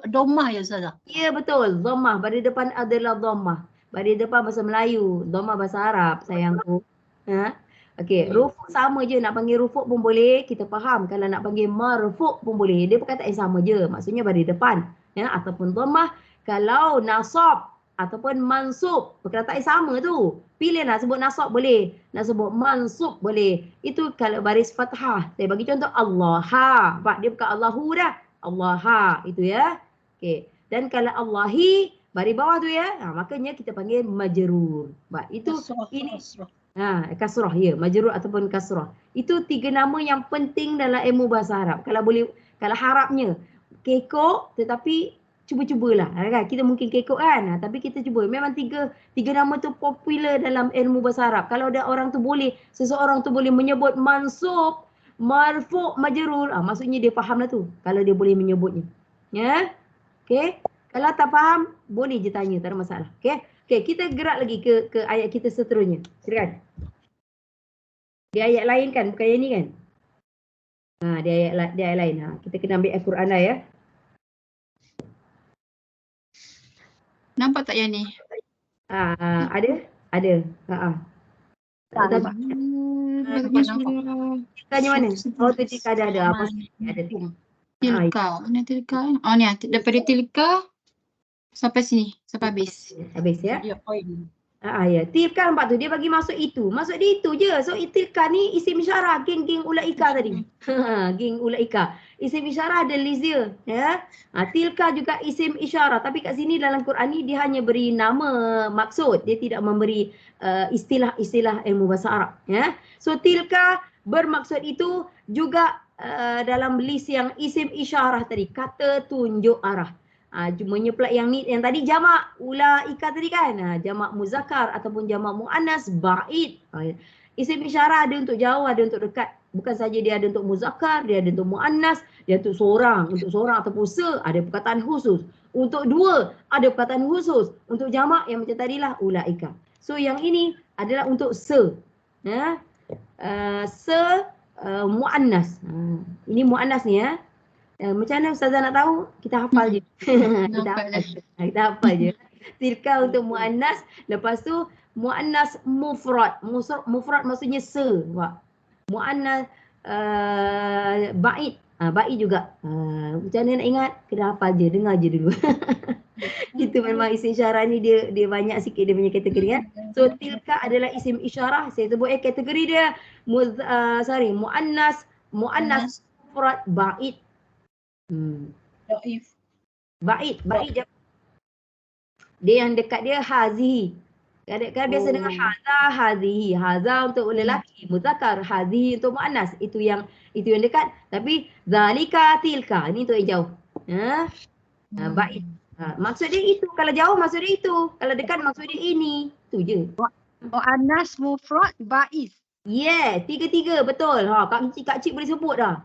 dhammah ya ustazah? Ya betul, dhammah. Baris depan adalah dhammah. Baris depan bahasa Melayu, dhammah bahasa Arab sayangku. Okey, rufu' sama je, nak panggil rufu' pun boleh, kita faham. Kalau nak panggil marfu' pun boleh. Dia perkataan sama je, maksudnya baris depan ya ataupun dhammah. Kalau nasab ataupun mansub, perkataan sama tu. Pilih nak sebut nasab boleh, nak sebut mansub boleh. Itu kalau baris fathah. Saya bagi contoh Allaha. Nampak dia bukan Allahu dah. Allaha itu ya. Okey. Dan kalau Allahi baris bawah tu ya. Makanya kita panggil majrur. Itu ini kasrah ya, majrur ataupun kasrah. Itu tiga nama yang penting dalam ilmu bahasa Arab. Kalau harapnya kekok tetapi cuba-cubalah kan. Kita mungkin kekok kan, tapi kita cuba. Memang tiga nama tu popular dalam ilmu bahasa Arab. Kalau ada orang tu boleh, seseorang tu boleh menyebut mansub, marfu', majrur, maksudnya dia faham lah tu. Kalau dia boleh menyebutnya. Ya. Okey. Kalau tak faham, boleh je tanya, tak ada masalah. Okey. Okey, kita gerak lagi ke ayat kita seterusnya. Silakan. Di ayat lain kan, bukan yang ni kan? Di ayat lain. Kita kena ambil Al-Quran lah ya. Nampak tak yang ni? Ada? Nampak. Tanya mana? Oh tu jika ada. Apa? Ada Tilka. Mana tilka? Oh ni daripada tilka sampai sini, sampai habis. Habis ya? Ya, poin. Ya. Tilka nampak tu dia bagi masuk itu. Masuk dia itu je. So tilka ni isim isyarah geng ulaika tadi. Geng ulaika. Isim isyarah ada lizia ya. Tilka juga isim isyarah, tapi kat sini dalam Quran ni dia hanya beri nama maksud. Dia tidak memberi istilah-istilah ilmu bahasa Arab ya. So tilka bermaksud itu juga dalam list yang isim isyarah tadi, kata tunjuk arah. Cumanya pula yang tadi jamak ulaika tadi kan, jamak muzakkar ataupun jamak muannas ba'id. Isim isyarah ada untuk jauh, ada untuk dekat. Bukan saja dia ada untuk muzakkar, dia ada untuk muannas, dia untuk seorang ataupun ada perkataan khusus. Untuk dua ada perkataan khusus. Untuk jamak yang macam tadilah ulaika. So yang ini adalah untuk ya. Muannas. Ini muannas ni ya. Macam mana ustazah nak tahu? Kita hafal je. Kita hafal je. Tilka untuk muannas, lepas tu muannas mufrad. Mufrad maksudnya se, Pak. Muannas ba'id. Ba'id juga. Macam mana nak ingat? Kena hafal je, dengar je dulu. Itu memang isim isyarah ni dia banyak sikit dia punya kategori kan. So tilka adalah isim isyarah. Saya sebut kategori dia muannas mufrad ba'id. Dhaif. Ba'id je. Dia yang dekat dia hazihi. Kadang-kadang biasa dengar haza, hazihi. Haza untuk lelaki, muzakkar, hazihi untuk muannas. Itu yang dekat. Tapi zalika, tilka, ini untuk yang jauh. Ba'id. Maksud dia itu. Kalau jauh maksud dia itu. Kalau dekat maksud dia ini. Itu je. Mu'annas mufrad ba'id. Yeah, tiga-tiga betul. Kak Cik boleh sebut dah.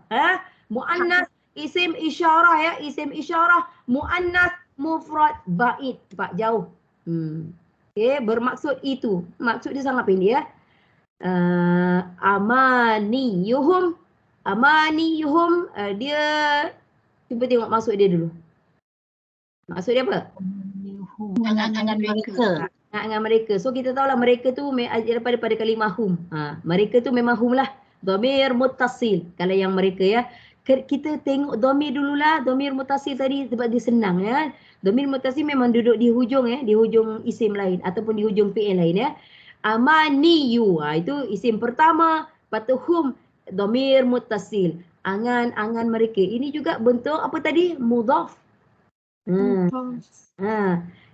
Muannas isim isyarah ya, isim isyarah muannas mufrad ba'id, pak jauh. Okey, bermaksud itu. Maksud dia sangat pendek ya. Amaniyuhum dia cuba tengok maksud dia dulu. Maksud dia apa? Angan-angan mereka. Angan mereka. So kita tahulah mereka tu daripada kalimah hum. Mereka tu memang hum lah. Dhamir muttasil. Kalau yang mereka ya. Kita tengok dhamir dululah. Dhamir muttasil tadi sebab dia senang ya. Dhamir muttasil memang duduk di hujung ya. Di hujung isim lain ataupun di hujung fi'il lain ya. Amaniyu. Itu isim pertama. Lepas tu hum. Dhamir muttasil. Angan-angan mereka. Ini juga bentuk apa tadi? Mudhaf.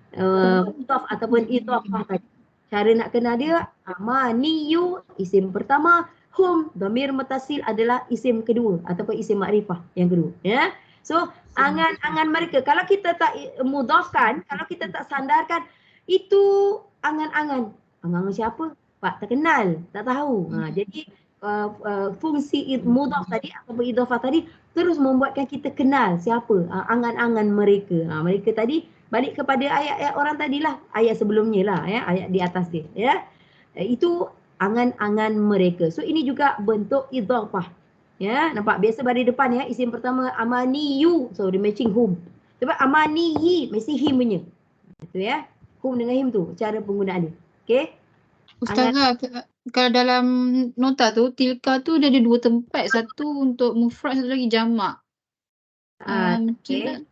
Mudhaf ataupun idhafah tadi. Cara nak kenal dia, amaniyu isim pertama, hum dhamir muttasil adalah isim kedua ataupun isim makrifah yang kedua ya. So angan-angan mereka, kalau kita tak mudhafkan, kalau kita tak sandarkan, itu angan-angan. Angan siapa? Pak tak kenal, tak tahu. Jadi fungsi mudhaf tadi ataupun idhafah tadi terus membuatkan kita kenal siapa angan-angan mereka. Mereka tadi balik kepada ayat-ayat orang tadilah, ayat sebelumnya lah ya, ayat di atas dia ya. Itu angan-angan mereka. So ini juga bentuk idhafah. Ya, nampak biasa pada depan ya, isim pertama amaniyu. So dia matching hum. Sebab amanihi mesti him punya. Itu ya. Hum dengan him tu cara penggunaan dia. Okey. Ustazah, kalau dalam nota tu tilka tu dia ada dua tempat, satu untuk mufrad, satu lagi jamak. Okey.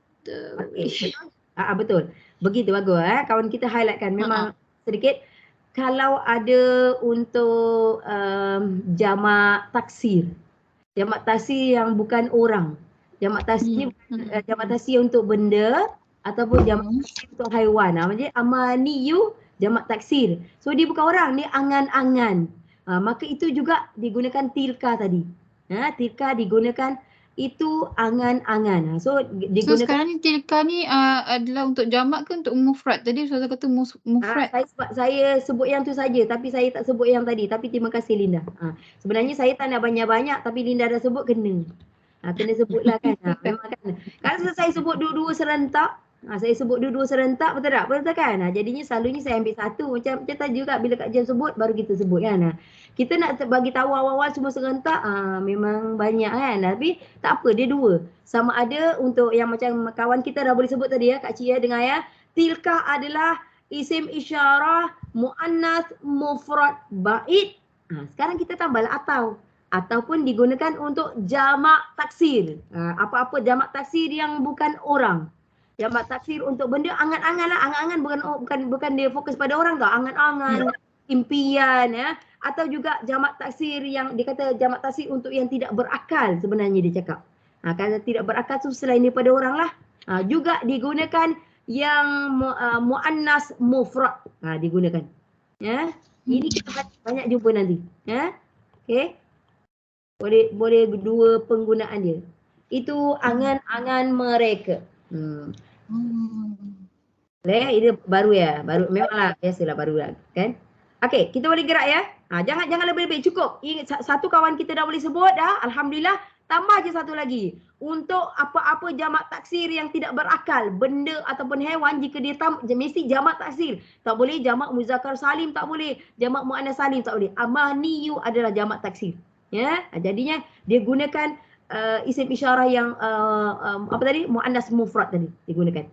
Betul. Begitu bagus kawan kita highlightkan memang sedikit. Kalau ada untuk jamak taksir. Jamak taksir yang bukan orang. Jamak taksir jamak taksir untuk benda ataupun jamak taksir untuk haiwan. Maksudnya amaniyu jamak taksir. So dia bukan orang, dia angan-angan. Maka itu juga digunakan tilka tadi. Tilka digunakan itu angan-angan. So digunakan. So sekarang ni tilka ni adalah untuk jamak ke untuk mufrad? Tadi Ustazah kata mufrad. Saya sebut yang tu saja, tapi saya tak sebut yang tadi. Tapi terima kasih Linda. Sebenarnya saya tak nak banyak-banyak, tapi Linda dah sebut kena. Kena sebutlah kan. Memang kan. Kalau saya sebut dua-dua serentak, saya sebut dua-dua serentak, betul tak? Betul kan? Jadinya selalunya saya ambil satu. Macam tadi juga bila Kak Jen sebut, baru kita sebut kan. Kita nak bagi tahu awal-awal semua serentak, memang banyak kan. Tapi tak apa, dia dua. Sama ada untuk yang macam kawan kita dah boleh sebut tadi ya, Kak Cia dengar ya. Tilka adalah isim isyarah muannas mufrad ba'id. Sekarang kita tambahlah atau. Ataupun digunakan untuk jamak taksir. Apa-apa jamak taksir yang bukan orang. Jamak taksir untuk benda angan-angan lah. Angan-angan bukan dia fokus pada orang tau. Angan-angan, impian ya. Atau juga jamak taksir yang dia kata jamak taksir untuk yang tidak berakal sebenarnya dia cakap. Kalau tidak berakal tu selain daripada orang lah. Juga digunakan yang muannas mufrad digunakan. Ya. Ini kita banyak jumpa nanti. Ya. Okey. Boleh dua penggunaan dia. Itu angan-angan mereka. Ini baru ya, baru memanglah biasalah baru lah kan. Okey, kita boleh gerak ya. Jangan lebih-lebih, cukup. Satu kawan kita dah boleh sebut dah, alhamdulillah. Tambah je satu lagi. Untuk apa-apa jamak taksir yang tidak berakal, benda ataupun haiwan, jika dia mesti jamak taksir. Tak boleh jamak muzakkar salim, tak boleh. Jamak muannas salim, tak boleh. Amaniyu adalah jamak taksir. Ya, jadinya dia gunakan isim isyarah yang apa tadi? Muannas mufrad tadi digunakan.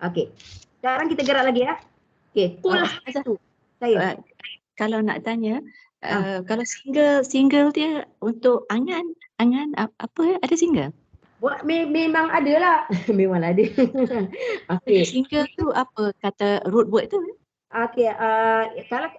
Okey. Sekarang kita gerak lagi ya. Okey, qul hatu. Saya. Kalau nak tanya, kalau single dia untuk angan apa ada single? Memang ada lah. Memang ada. Okey. Single tu apa kata root word tu? Okey, kalau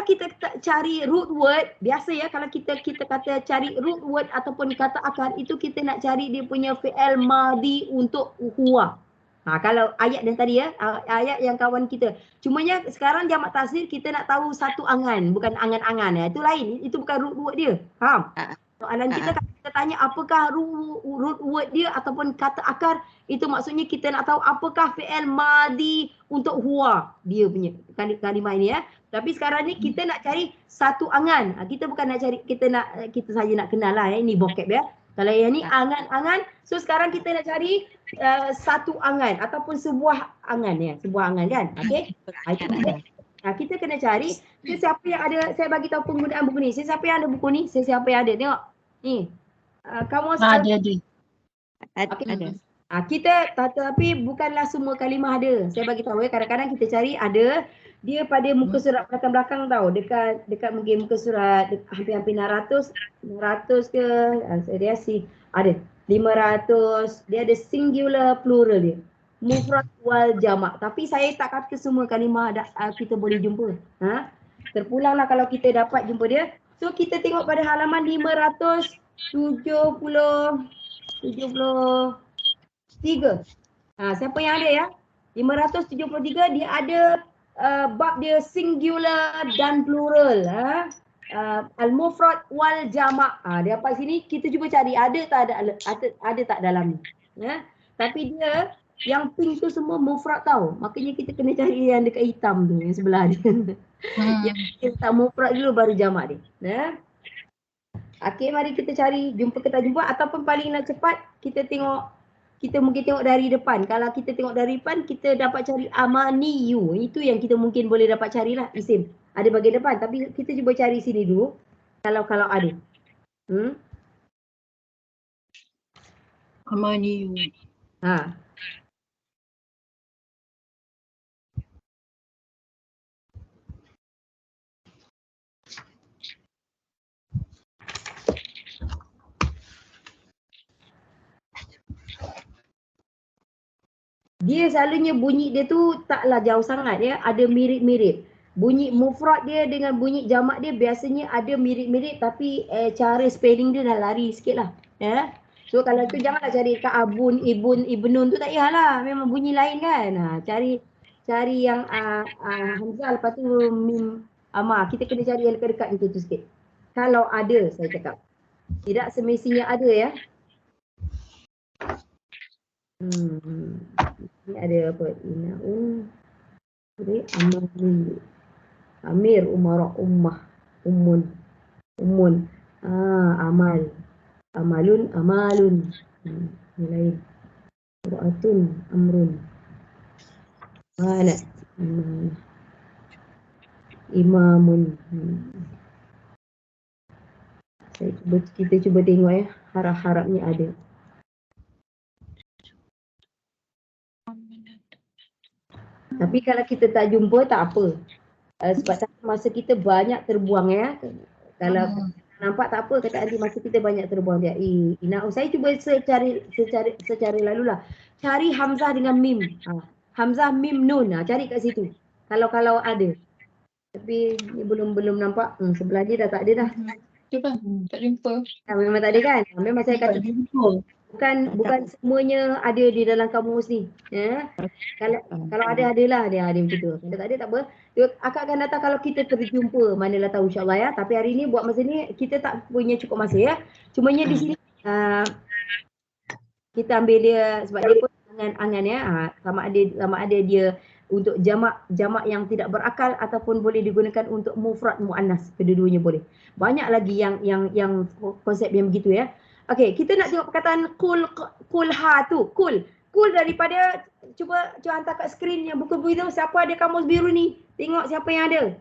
kita cari root word, biasa ya kalau kita kata cari root word ataupun kata akar itu kita nak cari dia punya fi'il madhi untuk huwa. Kalau ayat yang tadi ya, ayat yang kawan kita. Cumanya sekarang jamak taksir kita nak tahu satu angan, bukan angan-angan ya. Itu lain, itu bukan root word dia. Faham? Soalan kita kalau kita tanya apakah root word dia ataupun kata akar, itu maksudnya kita nak tahu apakah fi'il madhi untuk huwa dia punya kalimah ini ya. Tapi sekarang ni kita nak cari satu angan. Kita bukan nak cari, kita saja nak kenal lah ya, ini vocab ya. Kalau yang ni angan-angan, so sekarang kita nak cari satu angan ataupun sebuah angan ya, sebuah angan kan. Okey. Kita kena cari siapa yang ada, saya bagi tahu penggunaan buku ni. Siapa yang ada buku ni? Siapa yang ada? Tengok. Ni. Kamu Ada. Ada. Kita tapi bukanlah semua kalimah ada. Saya bagi tahu ya, kadang-kadang kita cari ada dia pada muka surat belakang-belakang tahu, dekat mungkin muka surat hampir-hampir 600 ke dia ada 500, dia ada singular plural dia. Mufrad wal jamak. Tapi saya tak kata semua kalimah kita boleh jumpa. Terpulanglah kalau kita dapat jumpa dia. So kita tengok pada halaman 573. Siapa yang ada ya? 573 dia ada bab dia singular dan plural. Al-mufrad wal jamak. Dia apa sini kita cuba cari ada tak dalam ni. Tapi dia yang pink tu semua mufrad tau. Makanya kita kena cari yang dekat hitam tu, yang sebelah dia. Yang kita mufrad dulu baru jamak dia. Okey, mari kita cari jumpa ke tak jumpa ataupun paling nak cepat kita mungkin tengok dari depan. Kalau kita tengok dari depan kita dapat cari amaniyu. Itu yang kita mungkin boleh dapat carilah isim. Ada bahagian depan tapi kita cuba cari sini dulu. Kalau ada. Amaniyu. Dia selalunya bunyi dia tu taklah jauh sangat ya, ada mirip-mirip. Bunyi mufrad dia dengan bunyi jamak dia biasanya ada mirip-mirip tapi cara spelling dia dah lari sikit lah. Ya. So kalau tu janganlah cari ka'abun, ibnun tu tak payahlah, memang bunyi lain kan. Cari yang hamzah lepas tu mim kita kena cari yang dekat-dekat itu tu sikit. Kalau ada saya cakap. Tidak semestinya ada ya. Ini ada apa? Inaun, amalun, amir, umara, ummah, ummun, amal, amalun, ini lain, qiraatun, amrun, mana, imamun. Kita cuba tengok ya, harap-harapnya ada. Tapi kalau kita tak jumpa tak apa. Sebab masa kita banyak terbuang ya. Kalau nampak tak apa, kata nanti masa kita banyak terbuang dia. Saya cuba secara lalulah. Cari hamzah dengan mim. Hamzah mim nun. Cari kat situ. Kalau ada. Tapi ni belum nampak. Sebelah dia dah tak ada dah. Cuba, tak jumpa. Memang tak ada kan? Memang saya kata bukan semuanya ada di dalam kamus ni. Kalau adalah dia macam tu. Kalau tak ada tak apa. Akak akan datang kalau kita terjumpa, manalah tahu insya-Allah ya. Tapi hari ni buat masa ni kita tak punya cukup masa ya. Cumanya di sini kita ambil dia sebab dia pun angan-angan ya. Sama ada dia untuk jamak yang tidak berakal ataupun boleh digunakan untuk mufrad muannas, kedua-duanya boleh. Banyak lagi yang konsep yang begitu ya. Okey, kita nak tengok perkataan kulha tu. Kul daripada cuba hantar kat skrin yang buku biru. Siapa ada kamus biru ni? Tengok siapa yang ada.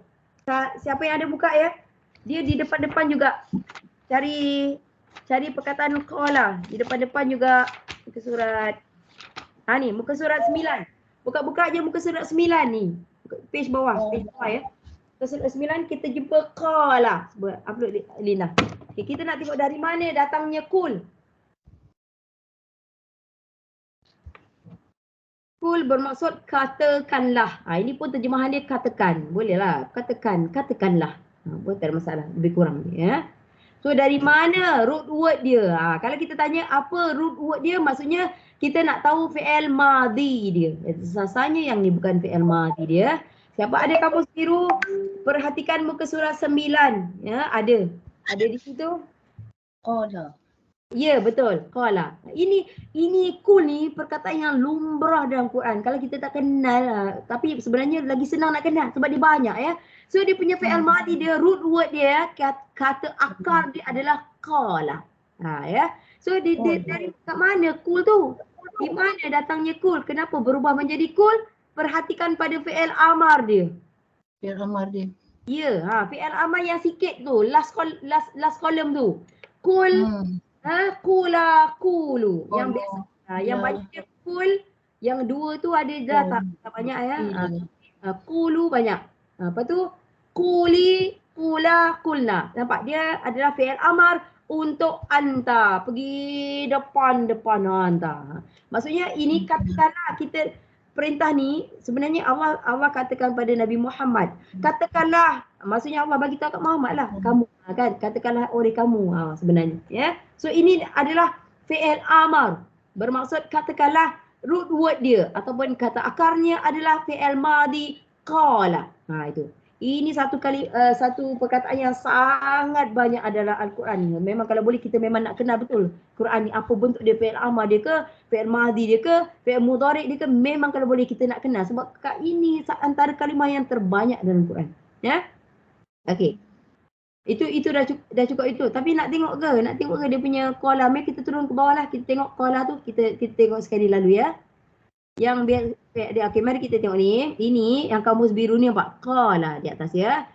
Siapa yang ada buka ya. Dia di depan-depan juga. Cari perkataan qala. Di depan-depan juga muka surat. Ni muka surat 9. Buka-buka je muka surat 9 ni. Page bawah ya. Kesurat 9 kita jumpa qala. Upload Lina. Okay, kita nak tengok dari mana datangnya kul. Kul bermaksud katakanlah. Ini pun terjemahan dia katakan. Bolehlah. Katakanlah. Pun tak ada masalah. Lebih kurang ya. So dari mana root word dia? Kalau kita tanya apa root word dia, maksudnya kita nak tahu fi'il madhi dia. Sasanya yang ni bukan fi'il madhi dia. Siapa ada kamus biru, perhatikan muka surah 9. Ya, ada. Ada di situ? Qala. Ya, betul. Qala. Ini kul ni perkataan yang lumrah dalam Quran. Kalau kita tak kenal, tapi sebenarnya lagi senang nak kenal sebab dia banyak ya. So dia punya fi'il madhi dia, root word dia, kata akar dia adalah qala. Ya. So dia dari kat mana kul tu? Di mana datangnya kul? Kenapa berubah menjadi kul? Perhatikan pada fi'il amar dia. Fi'il amar dia. Ya, fi'il amar yang sikit tu, last column tu. Kul, kula, kulu. Yang biasa, yang banyak dia kul, yang dua tu ada dah tak banyak ya. Kulu banyak. Apa tu? Kuli, kula, kulna. Nampak dia adalah fi'il amar untuk anta. Pergi depan anta. Maksudnya ini katakanlah kita perintah ni sebenarnya Allah katakan pada Nabi Muhammad. Katakanlah, maksudnya Allah bagi tahu kat Muhammad lah, kamu kan, katakanlah oleh kamu sebenarnya ya. So ini adalah fi'il amar. Bermaksud katakanlah, root word dia ataupun kata akarnya adalah fi'il madhi qala. Itu. Ini satu perkataan yang sangat banyak adalah Al-Quran ni. Memang kalau boleh kita memang nak kenal betul Quran ni apa bentuk dia, fi'il amar dia ke, fi'il madhi dia ke, fi'il mudhari' dia ke, memang kalau boleh kita nak kenal sebab ini antara kalimah yang terbanyak dalam Quran. Ya. Okey. Itu dah cukup itu. Tapi nak tengok ke dia punya qala. Mari kita turun ke bawah lah, kita tengok qala tu, kita tengok sekali lalu ya. Yang dia okey, mari kita tengok ni. Ini yang kamus biru ni nampak qala di atas ya.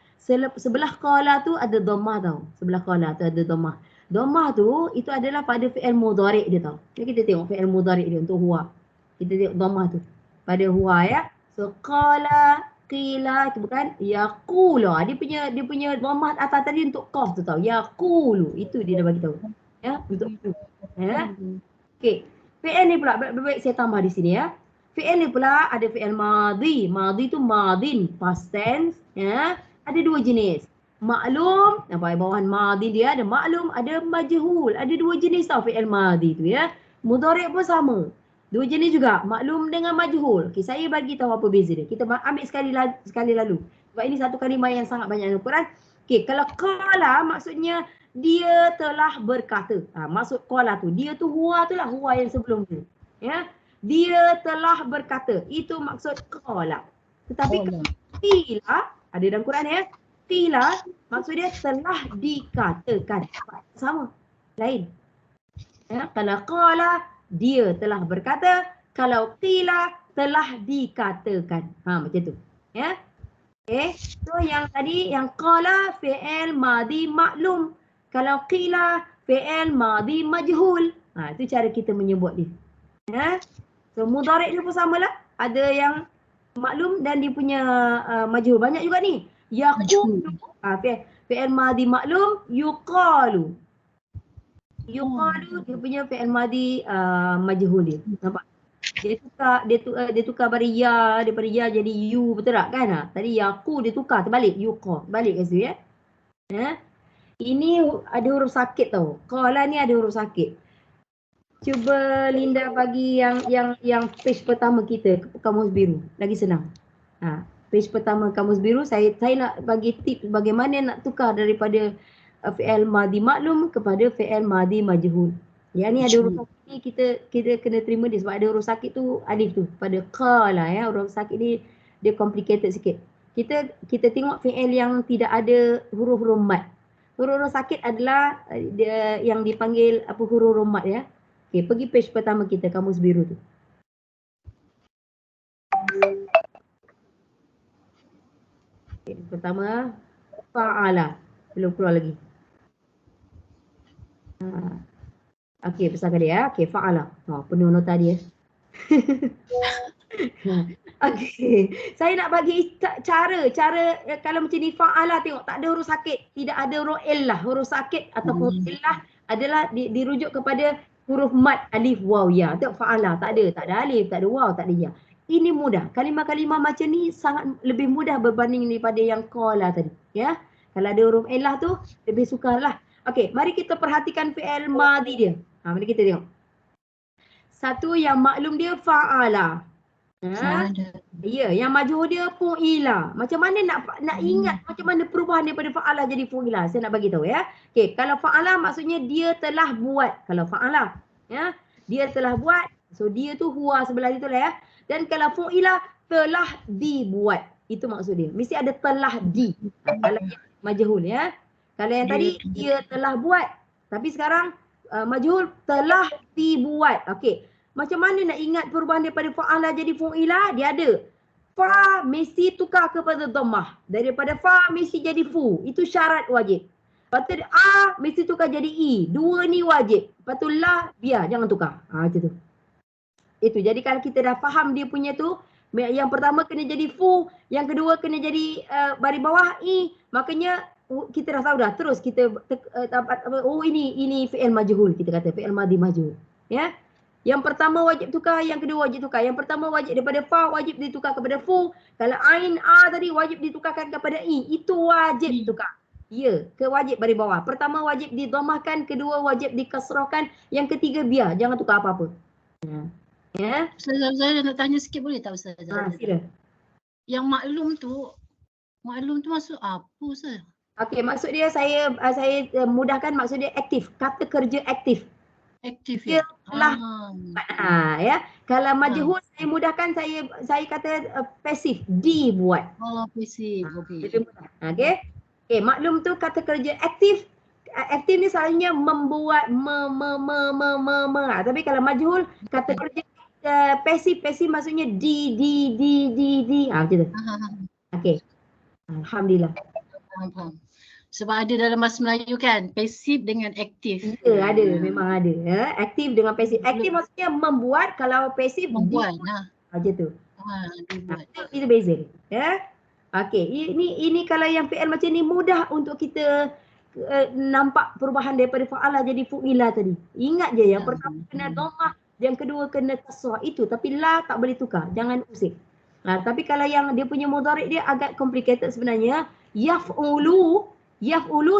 Sebelah qala tu ada dhammah tau. Sebelah qala tu ada dhammah. Dhammah tu itu adalah pada fi'il mudhari' dia tau. Jadi kita tengok fi'il mudhari' dia untuk huwa. Kita tengok dhammah tu pada huwa ya. So qala, qila itu bukan yaqulu. Dia punya dhammah atas tadi untuk qaf tu tau. Yaqulu. Itu dia dah bagi tahu. Ya, untuk itu. Ya. Okey. Fi'il ni pula baik saya tambah di sini ya. Fi'il ni pula ada fi'il madhi. Madhi tu madin, past tense ya. Ada dua jenis. Maklum, nampak bawahan madhi dia ada maklum, ada majhul. Ada dua jenis tau fi'il madhi tu ya. Mudhari' pun sama. Dua jenis juga, maklum dengan majhul. Okey, saya bagi tahu apa beza dia. Kita ambil sekali lalu. Sebab ini satu kalimah yang sangat banyak dalam Quran. Okey, kalau qala maksudnya dia telah berkata. Maksud qala tu, dia tu huwa tu lah, huwa yang sebelum tu. Ya. Dia telah berkata. Itu maksud qala. Tetapi qila, ada dalam Quran ya. Qila maksud dia telah dikatakan. Sama. Lain. Ya, kalau qala dia telah berkata, kalau qila telah dikatakan. Macam tu. Ya. Okay. So yang tadi yang qala fi'il madhi maklum. Kalau qila fi'il madhi majhul. Itu cara kita menyebut dia. Ya. So mudhari' dia pun samalah. Ada yang maklum dan dia punya majhul. Banyak juga ni. Yaqulu. Fi'il madhi maklum, yuqalu. Yuqalu dia punya fi'il madhi majhul dia. Nampak? Dia tukar daripada ya jadi you, betul tak kan? Tadi yaqu dia tukar terbalik, yuqa. Balik ke situ ya. Ini ada huruf sakit tau. Qala ni ada huruf sakit. Cuba Linda bagi yang page pertama kita, kamus biru. Lagi senang. Page pertama kamus biru, saya nak bagi tips bagaimana nak tukar daripada fi'il madhi maklum kepada fi'il madhi majhul. Ya, ni ada huruf sakit ni kita kena terima dia sebab ada huruf sakit tu alif tu pada qala ya. Huruf sakit ni dia complicated sikit. Kita tengok fi'il yang tidak ada huruf-huruf mad. Huruf-huruf sakit adalah dia yang dipanggil apa huruf-huruf mad ya. Okey, pergi page pertama kita, kamus biru tu. Okay, pertama, fa'ala. Belum keluar lagi. Okey, besarkan dia ya. Okey, fa'ala. Penuh nota dia. Okey. Saya nak bagi cara kalau macam ni fa'ala tengok tak ada huruf sakit, tidak ada huruf illah. Huruf sakit ataupun illah adalah dirujuk kepada huruf mad alif waw ya. Tengok fa'ala tak ada alif, tak ada waw, tak ada ya. Ini mudah. Kalimah-kalimah macam ni sangat lebih mudah berbanding daripada yang qala tadi, ya. Kalau ada huruf illah tu lebih sukarlah. Okey, mari kita perhatikan fi'il madhi dia. Mari kita tengok. Satu yang maklum dia fa'ala. Ya, yang majhul dia fu'ila. Macam mana nak ingat macam mana perubahan daripada fa'ala jadi fu'ila? Saya nak bagi tahu ya. Okey, kalau fa'ala maksudnya dia telah buat. Kalau fa'ala, ya, dia telah buat. So dia tu huwa sebelah itulah ya. Dan kalau fu'ila telah dibuat. Itu maksud dia. Mesti ada telah di. Kalau majhul ya. Kalau yang tadi dia telah buat. Tapi sekarang majhul telah dibuat. Okey. Macam mana nak ingat perubahan daripada fa'ala jadi fu'ila? Dia ada. Fa mesti tukar kepada dhammah. Daripada fa mesti jadi fu. Itu syarat wajib. Lepas tu a mesti tukar jadi i. Dua ni wajib. Lepas tu la biar jangan tukar. Macam tu. Itu. Jadi kalau kita dah faham dia punya tu, yang pertama kena jadi fu, yang kedua kena jadi baris bawah i. Makanya kita dah tahu dah. Terus kita ini fi'il majhul, kita kata fi'il madhi majhul. Ya. Yang pertama wajib tukar, yang kedua wajib tukar. Yang pertama wajib daripada fa wajib ditukar kepada fu. Kalau ain a tadi wajib ditukarkan kepada i. Itu wajib tukar. Ya, ke wajib baris bawah. Pertama wajib didhammahkan, kedua wajib dikasrahkan, yang ketiga biar jangan tukar apa-apa. Ya. Ustazah, saya nak tanya sikit boleh tak Ustazah? Sila. Yang maklum tu maksud apa Ustaz? Okey, maksud dia saya mudahkan, maksud dia aktif. Kata kerja aktif. Aktif Dia ya? telah ya. Kalau majhul saya mudahkan, saya kata pasif, dibuat. Pasif. Okey. Lebih mudah. Okey. Okey, maklum tu kata kerja aktif. Aktif ni selalunya membuat tapi kalau majhul kata kerja pasif maksudnya di macam tu. Okey. Alhamdulillah. Faham. Sebab ada dalam bahasa Melayu kan, pasif dengan aktif. Ya, ada, memang ada. Ya. Aktif dengan pasif. Aktif maksudnya membuat, kalau pasif membuat. Macam tu. Dibuat. Itu beza dia. Ya. Okey, ini kalau yang fi'il macam ni mudah untuk kita nampak perubahan daripada fa'ala jadi fu'ila tadi. Ingat je yang pertama kena dhammah, yang kedua kena kasrah itu, tapi la tak boleh tukar. Jangan usik. Tapi kalau yang dia punya mudhari' dia agak complicated sebenarnya. Yaf'ulu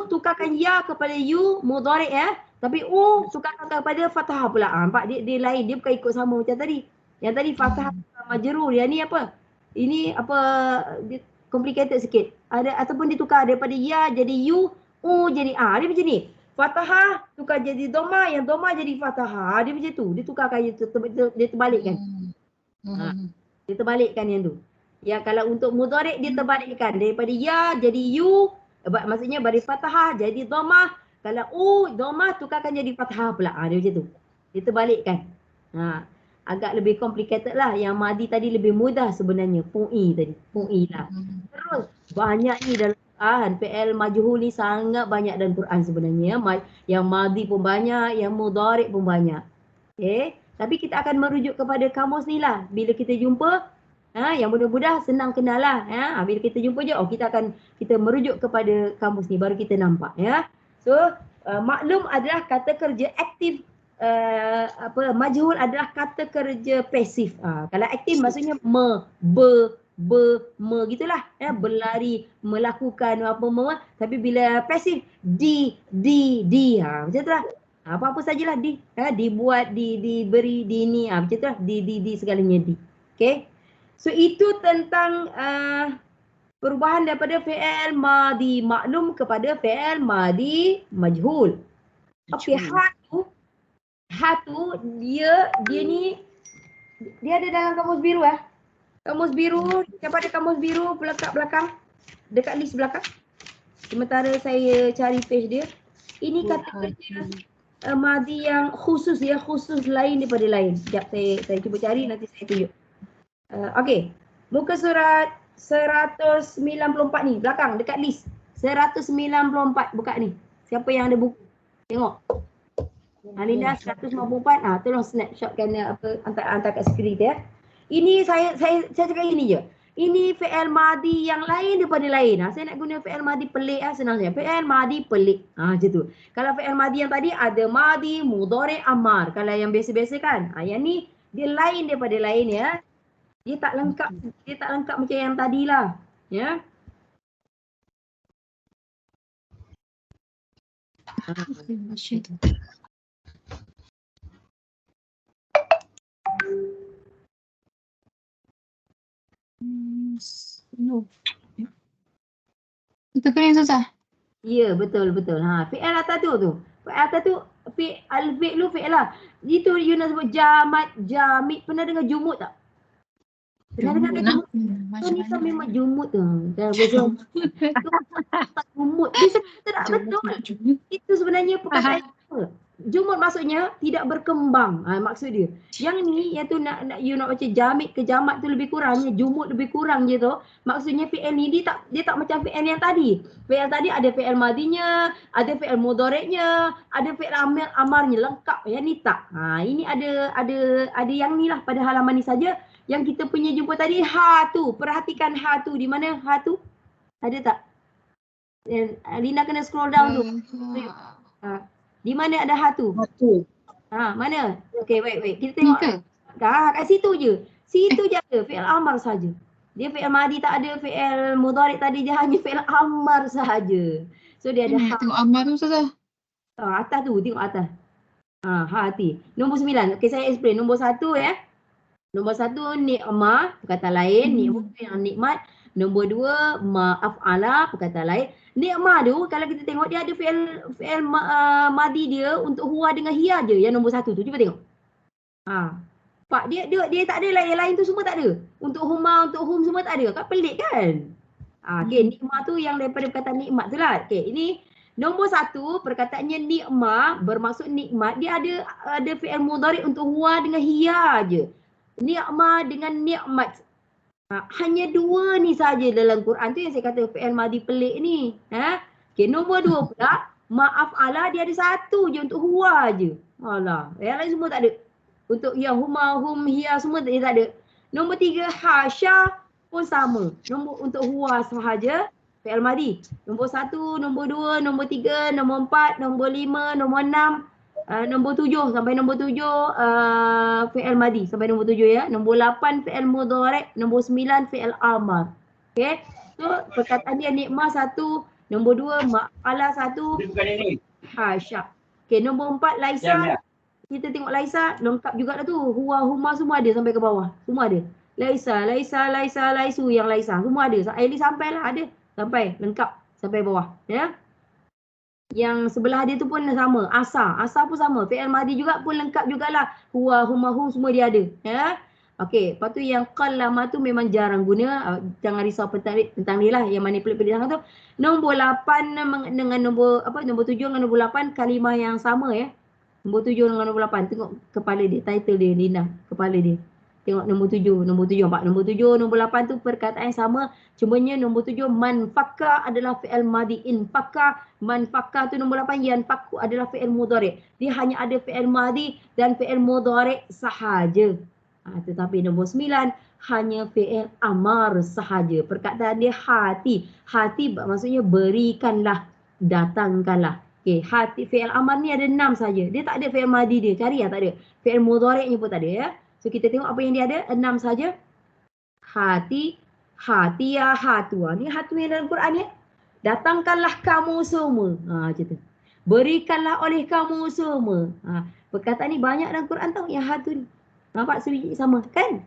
tukarkan ya kepada yu mudhari' ya. Tapi tukarkan kepada fathah pula. Nampak dia lain, dia bukan ikut sama macam tadi. Yang tadi fathah majrur, yang ni apa? Ini apa, dia complicated sikit. Ada ataupun ditukar daripada ya jadi yu, jadi a. Dia macam ni. Fathah tukar jadi dhammah, yang dhammah jadi fathah. Dia macam tu. Dia tukarkan dia terbalikkan. Dia terbalikkan yang tu. Ya, kalau untuk mudhari' dia terbalikkan daripada ya jadi yu, maksudnya baris fathah jadi dhammah. Kalau dhammah tukarkan jadi fathah pula. Dia macam tu. Dia terbalikkan. Agak lebih complicated lah. Yang madhi tadi lebih mudah sebenarnya. Fu'i tadi. Fu'i lah. Terus banyak ni dalam Quran. Fi'il majhul ni sangat banyak dalam Quran sebenarnya. Yang madhi pun banyak, yang mudhari' pun banyak. Okay. Tapi kita akan merujuk kepada kamus ni lah. Bila kita jumpa, yang mudah-mudah senang kenal lah. Bila kita jumpa je, kita merujuk kepada kamus ni, baru kita nampak. Ya. So, maklum adalah kata kerja aktif. Majhul adalah kata kerja pasif. Kalau aktif maksudnya gitulah. Berlari, melakukan apa. Tapi bila pasif, macam tu lah. Apa-apa sajalah dibuat, diberi, ni macam tu lah. Di segalanya di. Okay. So itu tentang perubahan daripada fi'il madhi maklum kepada fi'il madhi majhul. Okey, hatu dia ni dia ada dalam kamus biru . Kamus biru, siapa ada kamus biru belakang dekat list belakang. Sementara saya cari page dia. Ini kata kerja madhi yang khusus khusus lain daripada lain. Sekejap saya cuba cari, nanti saya tunjuk. Okey, muka surat 194 ni, belakang dekat list. 194 buka ni. Siapa yang ada buku? Tengok. Alinda 194. Tolong snapshotkan hantar kat skrin tu ya. Ini saya cakap ini je. Ini fi'il madi yang lain daripada lain. Saya nak guna fi'il madi pelik senang saja. Fi'il madi pelik. Macam tu. Kalau fi'il madi yang tadi ada madi, mudhari', amar. Kalau yang biasa-biasa kan. Yang ni dia lain daripada lain ya. Dia tak lengkap macam yang tadilah. Ya. No. Itu kan yang susah. Ya, betul. Fi'il atas tu. Fi'il atas tu al-fi'lu fi'lah. Itu you nak sebut jamat, jamid. Pernah dengar jumud tak? Pernah dengar jumud? Ni kan memang jumud tu. Dah betul. Jumud. Dia tak betul. Itu sebenarnya perkataan apa? Jumud maksudnya tidak berkembang. Maksud dia. Yang ni yang tu nak you nak baca jamid ke jamat tu lebih kurang, jumud lebih kurang je tu. Maksudnya fi'il ni dia tak macam fi'il yang tadi. Fi'il tadi ada fi'il madinya, ada fi'il mudhari'nya, ada fi'il amarnya lengkap. Yang ni tak. Ini ada yang ni lah pada halaman ni saja. Yang kita punya jumpa tadi ha tu. Perhatikan ha tu. Di mana ha tu? Ada tak? Lina kena scroll down tu. Di mana ada ha tu? Mana? Okey, wait. Kita tengok. Kat situ je. Situ je ada fi'il amar saja. Dia fi'il madi tak ada, fi'il mudhari' tadi dia hanya fi'il amar sahaja. So dia ada ha. Tengok amar tu saja. Atas tu, tengok atas. Hati. Nombor 9. Okey, saya explain. Nombor 1 ya. Nombor 1 ni'mah, perkataan lain. Ni'mah yang nikmat. Nombor 2 ma'af'ala, perkataan lain. Ni'mah tu kalau kita tengok dia ada fi'il madi dia untuk huwa dengan hiya je yang nombor 1 tu. Cuba tengok. Pak dia tak ada yang lain tu semua tak ada. Untuk huma, untuk hum semua tak ada. Kan pelik kan? Okey, ni'mah tu yang daripada perkataan nikmat tu lah. Okey, ini nombor 1 perkataannya ni'mah bermaksud nikmat. Dia ada fi'il mudhari' untuk huwa dengan hiya je. Ni'mah dengan nikmat. Hanya 2 ni saja dalam Quran tu yang saya kata fi'il madi pelik ni. Okey, nombor 2 pula ma'af'ala dia ada 1 je untuk huwa je. Alah, yang lain semua tak ada. Untuk yang huma, hum, hiya semua dia tak ada. Nombor 3 hasya pun sama. Nombor untuk huwa sahaja fi'il madi. Nombor 1, nombor 2, nombor 3, nombor 4, nombor 5, nombor 6, nombor 7 sampai nombor 7 fi'il madi sampai nombor 7 ya. Nombor 8 fi'il mudhari', nombor 9 fi'il amar. Okey. So perkataan dia nikmah 1, nombor 2 ma'ala 1, hasya. Okey, nombor 4 laisa. Kita tengok laisa lengkap juga dah tu. Huwa, huma semua ada sampai ke bawah. Semua ada. Laisa, laisu yang laisa semua ada. Aili sampailah ada. Sampai lengkap sampai bawah ya. Yang sebelah dia tu pun sama. Asa pun sama. Fi'il madi juga pun lengkap jugalah. Huwa, huma, hum semua dia ada. Ya. Okey. Lepas tu yang qallama tu memang jarang guna. Jangan risau tentang dia lah. Yang mana pelik-pelik sangat tu. Nombor 8 dengan nombor 7 dengan nombor 8 kalimah yang sama ya. Nombor 7 dengan nombor 8. Tengok kepala dia. Title dia Lina. Kepala dia. Tengok nombor 7. Nombor 7 nampak. Nombor 7, nombor 8 tu perkataan yang sama. Cumanya nombor 7 manfaka adalah fi'il madi. Infaka. Manfaka tu nombor 8. Yanfaku adalah fi'il mudhari'. Dia hanya ada fi'il madi dan fi'il mudhari' sahaja. Tetapi nombor 9 hanya fi'il amar sahaja. Perkataan dia hati. Hati maksudnya berikanlah. Datangkanlah. Okey, hati fi'il amar ni ada 6 saja. Dia tak ada fi'il madi dia. Cari tak ada. Fi'il mudhari'nya pun tak ada ya. So kita tengok apa yang dia ada. 6 saja. Hati, hatiya, hatu. Ni hatu yang dalam Quran ya. Datangkanlah kamu semua. Macam tu. Berikanlah oleh kamu semua. Perkataan ni banyak dalam Quran tau yang hatu ni. Nampak sebiji sama kan?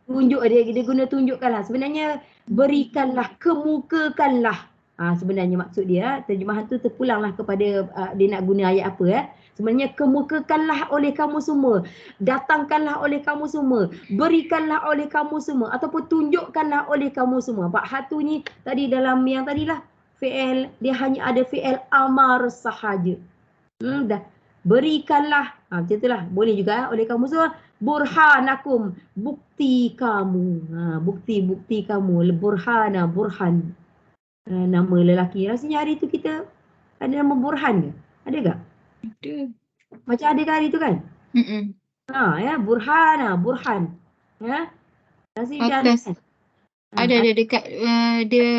Tunjuk dia guna tunjukkanlah. Sebenarnya berikanlah, kemukakanlah. Sebenarnya maksud dia, terjemahan tu terpulanglah kepada dia nak guna ayat apa ya. Sebenarnya kemukakanlah oleh kamu semua, datangkanlah oleh kamu semua, berikanlah oleh kamu semua ataupun tunjukkanlah oleh kamu semua. Pak hatu ni tadi dalam yang tadilah fi'il dia hanya ada fi'il amar sahaja. Dah berikanlah macam itulah boleh juga oleh kamu semua. Burhanakum, bukti kamu. Bukti kamu, burhana, burhan. Nama lelaki. Rasanya hari tu kita ada nama Burhan ke? Ada tak? Ada. Macam ada ke hari tu kan? Ya, Burhan. Ya. Nasi Ah, udah kelas. kan? Ada dekat dia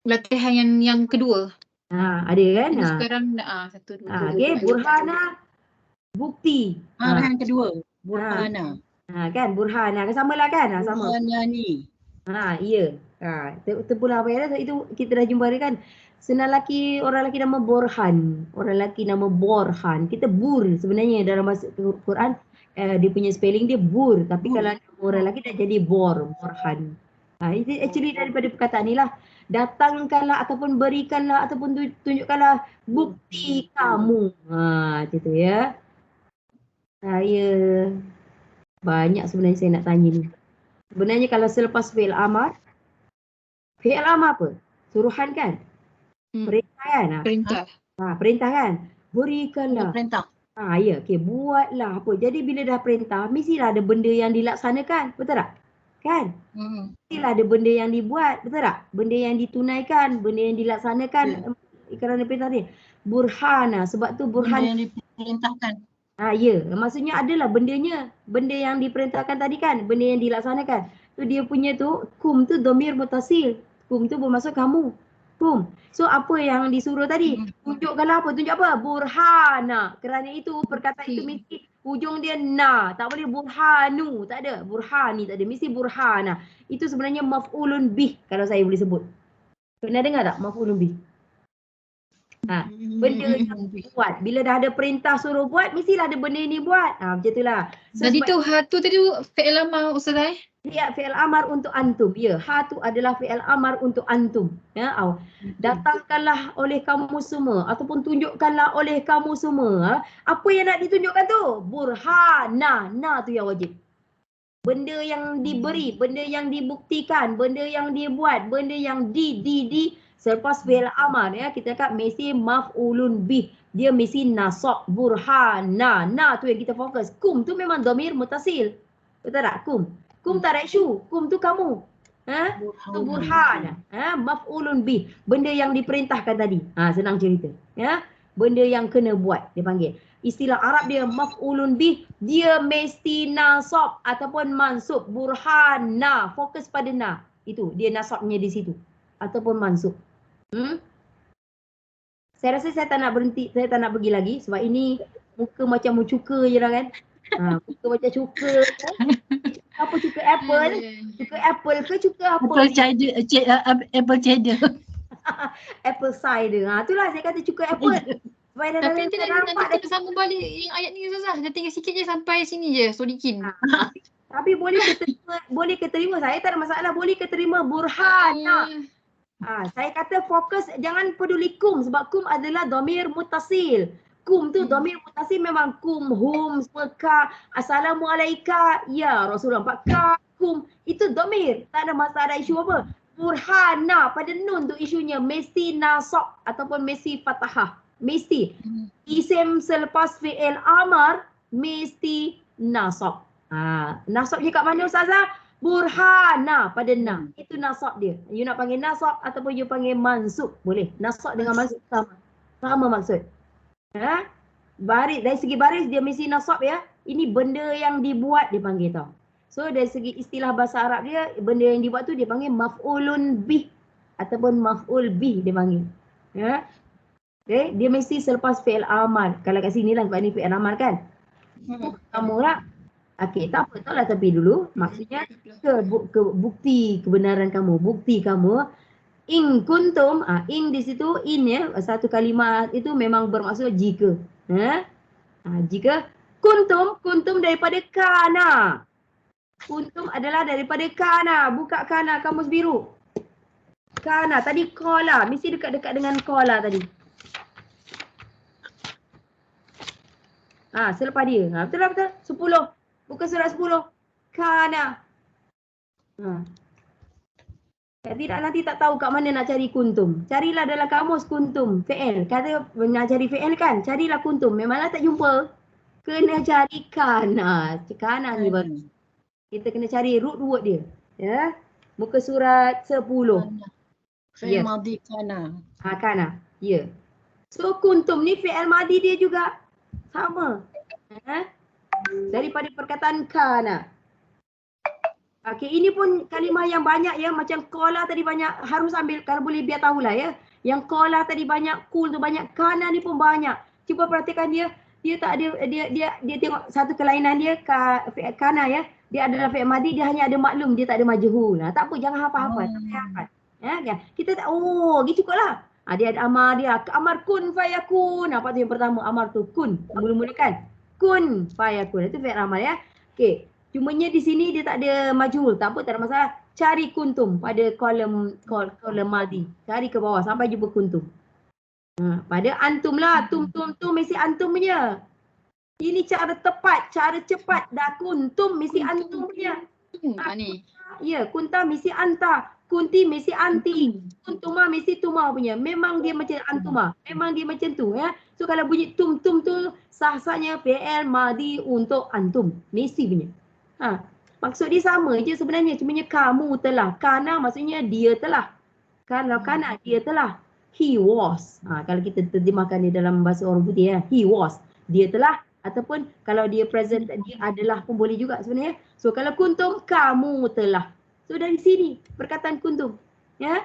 latihan yang kedua. Ada kan? Jadi sekarang satu, dua, tiga, Okey, empat. burhana bukti. Yang kedua, burhana. Kan burhana samalah kan? Sama. Burhana ni. Ya. Terpulang apa ya? Itu kita dah jumpa dia kan. Orang lelaki nama Borhan. Orang lelaki nama Borhan. Kita bur sebenarnya dalam bahasa Quran. Dia punya spelling dia bur. Tapi Bur. kalau orang lelaki dah jadi Borhan. Itu actually daripada perkataan ni lah. Datangkanlah ataupun berikanlah ataupun tunjukkanlah bukti kamu. Macam tu ya. Saya banyak sebenarnya saya nak tanya ni. Sebenarnya kalau selepas fi'il amar apa? Suruhan kan? Perintah kan? Perintah. Perintah kan? Berikanlah. Perintah. Ya, okey, buatlah apa. Jadi bila dah perintah, mestilah ada benda yang dilaksanakan, betul tak? Kan? Mestilah ada benda yang dibuat, betul tak? Benda yang ditunaikan, benda yang dilaksanakan kerana perintah ni. Burhana, sebab tu burhan. Benda yang diperintahkan. Ya, maksudnya adalah bendanya. Benda yang diperintahkan tadi kan, benda yang dilaksanakan. Tu dia punya tu, kum tu dhamir mutasil. Kum tu bermaksud kamu. Kum. So apa yang disuruh tadi? Tunjukkanlah apa? Tunjuk apa? Burhana. Kerana itu perkataan itu mesti hujung dia na. Tak boleh burhanu. Tak ada. Burhani tak ada. Mesti burhana. Itu sebenarnya maf'ulun bih kalau saya boleh sebut. Pernah dengar tak maf'ulun bih? Benda yang buat. Bila dah ada perintah suruh buat, mestilah ada benda ni buat. Macam itulah. So, Jadi tu tu tadi fi'il amar Ustazah. Ya, fi'il amar untuk antum. Ya, tu adalah fi'il amar untuk antum. Ya, datangkanlah oleh kamu semua ataupun tunjukkanlah oleh kamu semua. Apa yang nak ditunjukkan tu? Burhana. Na tu yang wajib. Benda yang diberi, benda yang dibuktikan, benda yang dibuat, benda yang selepas fi'il amar ya, kita cakap mesti maf'ulun bih. Dia mesti nasab, burhana. Na tu yang kita fokus. Kum tu memang dhamir mutasil. Betul tak? Kum. Kum tak ada isu. Kum tu kamu. Tu burhana. Maf'ulun bih. Benda yang diperintahkan tadi. Senang cerita. Ya. Benda yang kena buat dia panggil. Istilah Arab dia maf'ulun bih. Dia mesti nasab ataupun mansub. Burhana. Fokus pada na. Itu dia nasabnya di situ. Ataupun mansub. Saya rasa saya tak nak berhenti, saya tak nak pergi lagi sebab ini muka macam mau cuka je lah kan. Muka macam cuka. Apa cuka apple? Cuka apple ke cuka apa? Apple cider. Apple cider. Itulah saya kata cuka apple. Tapi nanti kita sambung balik yang ayat ni Ustazah. Dah tinggal sikit je sampai sini je. Sodikin. Tapi boleh keterima. Saya tak ada masalah. Boleh keterima burhana. Saya kata fokus jangan peduli kum sebab kum adalah dhamir mutasil. Kum tu dhamir mutasil memang kum, hum, semua assalamualaika, ya Rasulullah, ka, kum. Itu dhamir. Tak ada masalah isu apa. Burhana pada nun tu isunya mesti nasab ataupun mesti fathah. Mesti. Isim selepas fi'il amar mesti nasab. Nasab je kat mana Ustazah? Burhana pada na. Itu nasab dia. You nak panggil nasab ataupun you panggil mansub. Boleh. Nasab dengan mansub sama. Sama maksud. Baris, dari segi baris dia mesti nasab ya. Ini benda yang dibuat dia panggil tau. So dari segi istilah bahasa Arab dia, benda yang dibuat tu dia panggil maf'ulun bih. Ataupun maf'ul bih dia panggil. Okay. Dia mesti selepas fi'il amal. Kalau kat sini lah sebab ni fi'il amal kan. Kamu lah. Okey, tak apa, tolak tepi dulu. Maksudnya bukti kebenaran kamu, bukti kamu. In kuntum, in di situ, in ya, satu kalimat itu memang bermaksud jika. Jika kuntum daripada kana. Kuntum adalah daripada kana, buka kana kamus biru. Kana, tadi kola, mesti dekat-dekat dengan kola tadi. Selepas dia. Betul lah betul? 10. Buka surat 10. Kana. Tidak nanti tak tahu kat mana nak cari kuntum. Carilah dalam kamus kuntum. Fi'il. Kata nak cari fi'il kan. Carilah kuntum. Memanglah tak jumpa. Kena cari kana. Kana ni baru. Kita kena cari root word dia. Ya. Muka surat 10. Fi'il madhi kana. Kana. Ya. So kuntum ni fi'il madhi dia juga. Sama. Daripada perkataan kana. Okey, ini pun kalimah yang banyak ya, macam qala tadi banyak, harus ambil kalau boleh biar tahulah ya. Yang qala tadi banyak, kul tu banyak, kana ni pun banyak. Cuba perhatikan dia tak ada dia tengok satu kelainan dia kana ya. Dia adalah fi'il madhi, dia hanya ada maklum, dia tak ada majhul. Tak apa, jangan hafal-hafal, tak payah hafal. Ya kan? Kita tak gitu cukuplah. Dia ada amar dia, amar kun fayakun. Apa tu yang pertama? Amar tu kun. Mula-mula kan kun fayakun. Itu fi'il amal ya. Okey. Cumanya di sini dia tak ada majhul, tak apa, tak ada masalah. Cari kuntum pada kolom madhi. Cari ke bawah sampai jumpa kuntum. Pada antum lah, tum mesti antum punya. Ini cara tepat, cara cepat. Dah kuntum mesti antum punya. Ni. Ya, kunta mesti anta. Kunti mesti anti. Kuntuma mesti tuma punya. Memang dia macam antuma. Memang dia macam tu ya. So kalau bunyi tum tu sah-sahnya fi'il madhi untuk antum. Mesti punya. Maksud dia sama je sebenarnya. Cumanya kamu telah. Kana maksudnya dia telah. Kalau kana dia telah. He was. Kalau kita terjemahkan dia dalam bahasa orang putih ya. He was. Dia telah. Ataupun kalau dia present dia adalah pun boleh juga sebenarnya. So kalau kuntum kamu telah. So dari sini perkataan kuntum. Ya.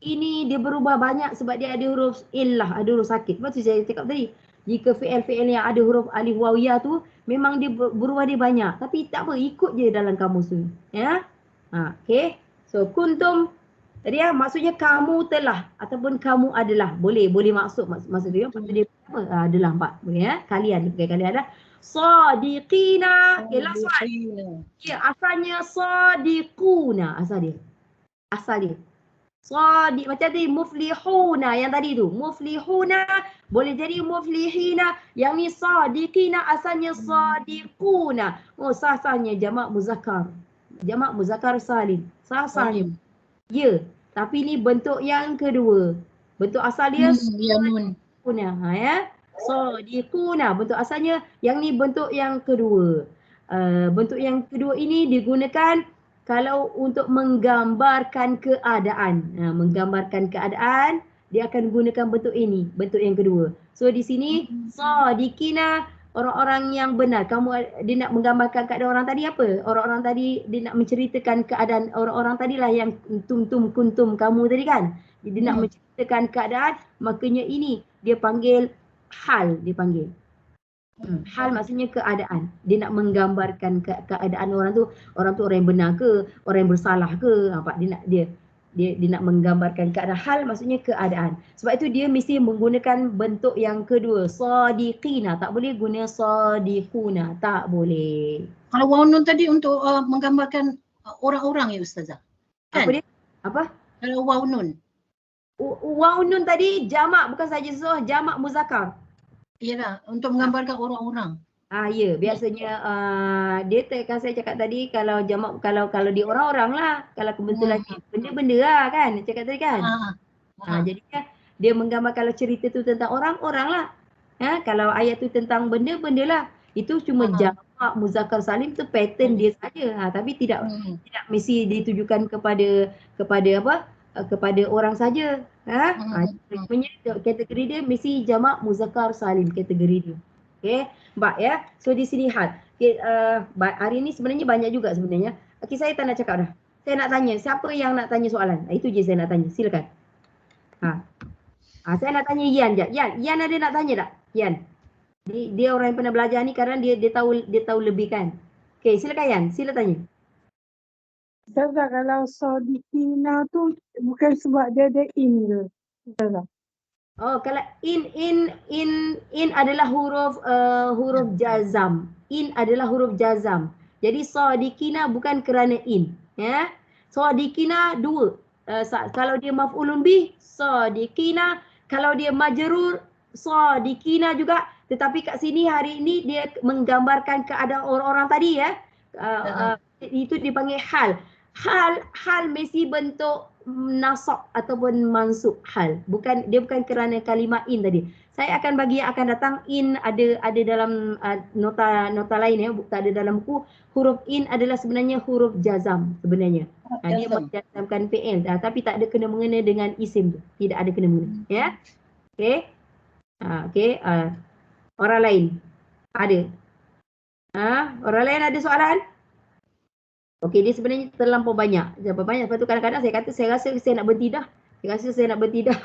Ini dia berubah banyak sebab dia ada huruf illah, ada huruf sakit. Lepas tu saya cakap tadi. Jika fi'il yang ada huruf alif wawiyah tu memang dia berubah dia banyak. Tapi tak apa, ikut je dalam kamus tu. Ya. Okey. So kuntum tadi maksudnya kamu telah ataupun kamu adalah. Boleh maksud dia. Maksud dia apa? Adalah 4. Boleh ya. Kalian ada sadiqina. Okay, last one. Ya, asalnya sadiquna asal dia. Sadiq macam tadi muflihuna yang tadi tu. Muflihuna boleh jadi muflihina. Yang ni sadiqina asalnya sadiquna. Sah-sahnya jamak muzakkar. Jamak muzakkar salim. Sah-sahnya. Ya, tapi ni bentuk yang kedua. Bentuk asal dia sadiquna. Ya. Sadiquna bentuk asalnya, yang ni bentuk yang kedua. Bentuk yang kedua ini digunakan kalau untuk menggambarkan keadaan. Menggambarkan keadaan, dia akan gunakan bentuk ini, bentuk yang kedua. So di sini sadiqina, orang-orang yang benar. Dia nak menggambarkan keadaan orang tadi apa? Orang-orang tadi dia nak menceritakan keadaan orang-orang tadilah yang tum kuntum kamu tadi kan. Dia nak menceritakan keadaan, makanya ini dia panggil hal, dia panggil. Hal maksudnya keadaan. Dia nak menggambarkan keadaan orang tu orang yang benar ke, orang yang bersalah ke. Nampak dia nak menggambarkan keadaan. Hal maksudnya keadaan. Sebab itu dia mesti menggunakan bentuk yang kedua, sadiqina. Tak boleh guna sadiquna, tak boleh. Kalau waw nun tadi untuk menggambarkan orang-orang ya Ustazah. Kan? Apa dia? Apa? Kalau waw nun. Waw nun tadi jamak, bukan saja jamak muzakkar. Iyalah, untuk menggambarkan orang-orang. Ya, biasanya dia kan saya cakap tadi kalau jamak kalau dia orang-orang lah, kalau kebetulan benda-benda lah kan, cakap tadi kan. Jadinya dia menggambar kalau cerita tu tentang orang-orang lah. Kalau ayat tu tentang benda-benda lah. Itu cuma jamak muzakkar salim tu pattern dia saja. Tapi tidak mesti ditujukan kepada apa? Kepada orang saja. Kategori dia mesti jamak muzakkar salim, kategori dia. Okey, baik ya. So di sini hal. Okay, hari ni sebenarnya banyak juga sebenarnya. Okey, saya tak nak cakap dah. Saya nak tanya, siapa yang nak tanya soalan? Itu je saya nak tanya. Silakan. Saya nak tanya Yan je. Yan ada nak tanya tak? Yan. Dia orang yang pernah belajar ni kerana dia tahu lebih kan. Okey, silakan Yan. Sila tanya. Ustazah, kalau sadiqina tu bukan sebab dia ada in ke? Ustazah. Kalau in adalah huruf jazam. In adalah huruf jazam. Jadi sadiqina bukan kerana in, ya. Sadiqina dua. Kalau dia maf'ulun bih, sadiqina. Kalau dia majrur, sadiqina juga. Tetapi kat sini hari ini dia menggambarkan keadaan orang-orang tadi ya. Itu dipanggil hal. Hal mesti bentuk nasab ataupun mansub hal. Dia bukan kerana kalimah in tadi. Saya akan bagi yang akan datang in ada dalam nota lain ya, tak ada dalam buku. Huruf in adalah sebenarnya huruf jazam sebenarnya. Dia menjazamkan fi'il tapi tak ada kena mengena dengan isim tu. Tidak ada kena mengena ya. Okey. Okey, orang lain ada. Orang lain ada soalan? Okey, dia sebenarnya terlampau banyak. Terlampau banyak. Lepas tu kadang-kadang saya kata saya rasa saya nak berhenti dah. Saya rasa saya nak berhenti dah.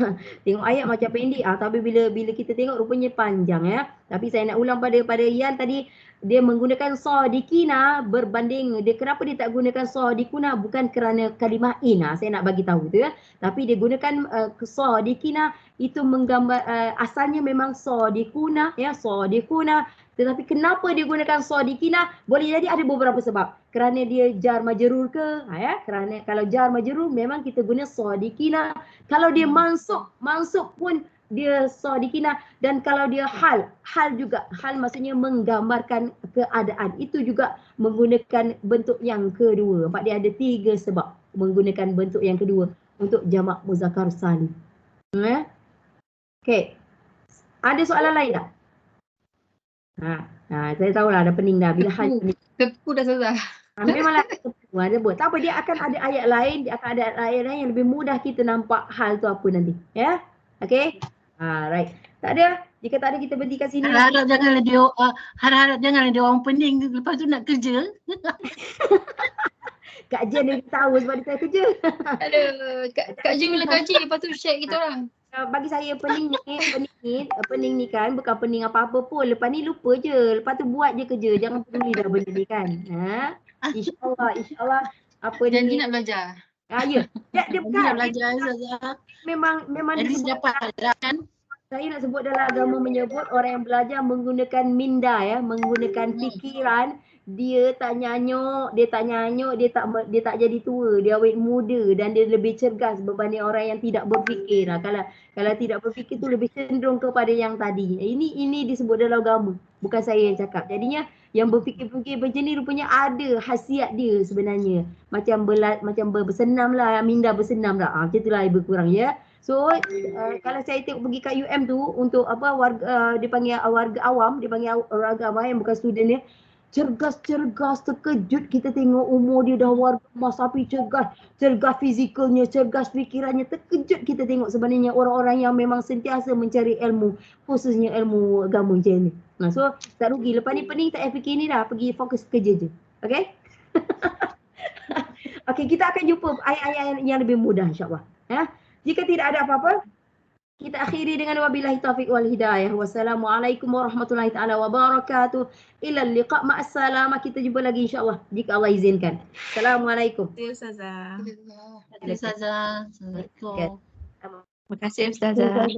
Tengok ayat macam pendek tapi bila kita tengok rupanya panjang ya. Tapi saya nak ulang pada Ian tadi, dia menggunakan sadiqina berbanding dia, kenapa dia tak gunakan sadiquna, bukan kerana kalimah ina, saya nak bagi tahu tu ya. Tapi dia gunakan sadiqina itu menggambar asalnya memang sadiquna ya, sadiquna. Tetapi kenapa dia gunakan sadiqina? Boleh jadi ada beberapa sebab. Kerana dia jar majrur ke? Ya, kerana kalau jar majrur memang kita guna sadiqina. Kalau dia mansub pun dia sadiqina, dan kalau dia hal juga. Hal maksudnya menggambarkan keadaan. Itu juga menggunakan bentuk yang kedua. Nampak dia ada 3 sebab menggunakan bentuk yang kedua untuk jamak muzakkar salim. Okey. Ada soalan lain tak? Saya tahulah ada pening dah. Bila hal pening. Tepu dah Ustazah. Memanglah ada buat. Tak apa, dia akan ada ayat lain, yang lebih mudah kita nampak hal tu apa nanti. Ya? Okey? Right. Tak ada. Jika tak ada kita berhenti kat sini. Harap janganlah dia orang pening lepas tu nak kerja. Kak Jen dia tahu sebab dia tak kerja. Aduh, Kak Jing bila kaji lepas tu share kita orang. Bagi saya pening ni kan bukan pening apa-apa pun. Lepas ni lupa je. Lepas tu buat je kerja. Jangan peduli dah benda ni kan. InsyaAllah apa ni. Janji nak belajar. Ya. Dia bukan. Nak belajar Ustazah. Memang Jadi dapat kan. Saya nak sebut dalam agama menyebut orang yang belajar menggunakan minda ya, menggunakan fikiran, dia tak nyanyuk, dia tak jadi tua, dia awet muda dan dia lebih cergas berbanding orang yang tidak berfikir. Kalau tidak berfikir tu lebih cenderung kepada yang tadi. Ini disebut dalam agama, bukan saya yang cakap. Jadinya yang berfikir-fikir macam ni rupanya ada khasiat dia sebenarnya. Macam bersenam lah, minda bersenam lah. Macam itulah lebih kurang ya. So kalau saya tengok pergi kat UM tu untuk apa warga dia panggil warga awam, yang bukan student dia, cergas, terkejut kita tengok umur dia dah warga emas tapi cergas fizikalnya, cergas fikirannya, terkejut kita tengok sebenarnya orang-orang yang memang sentiasa mencari ilmu, khususnya ilmu agama macam ni. So tak rugi, lepas ni pening tak payah fikir ni dah, pergi fokus kerja je. Okey? Okey, kita akan jumpa ayat-ayat yang lebih mudah insya-Allah. Ya. Jika tidak ada apa-apa, kita akhiri dengan wabillahi taufiq wal hidayah. Wassalamualaikum warahmatullahi taala wabarakatuh. Ila liqa ma'as salamah. Kita jumpa lagi insya-Allah jika Allah izinkan. Assalamualaikum. Ustazah. Ustazah. Assalamualaikum. Terima kasih Ustazah.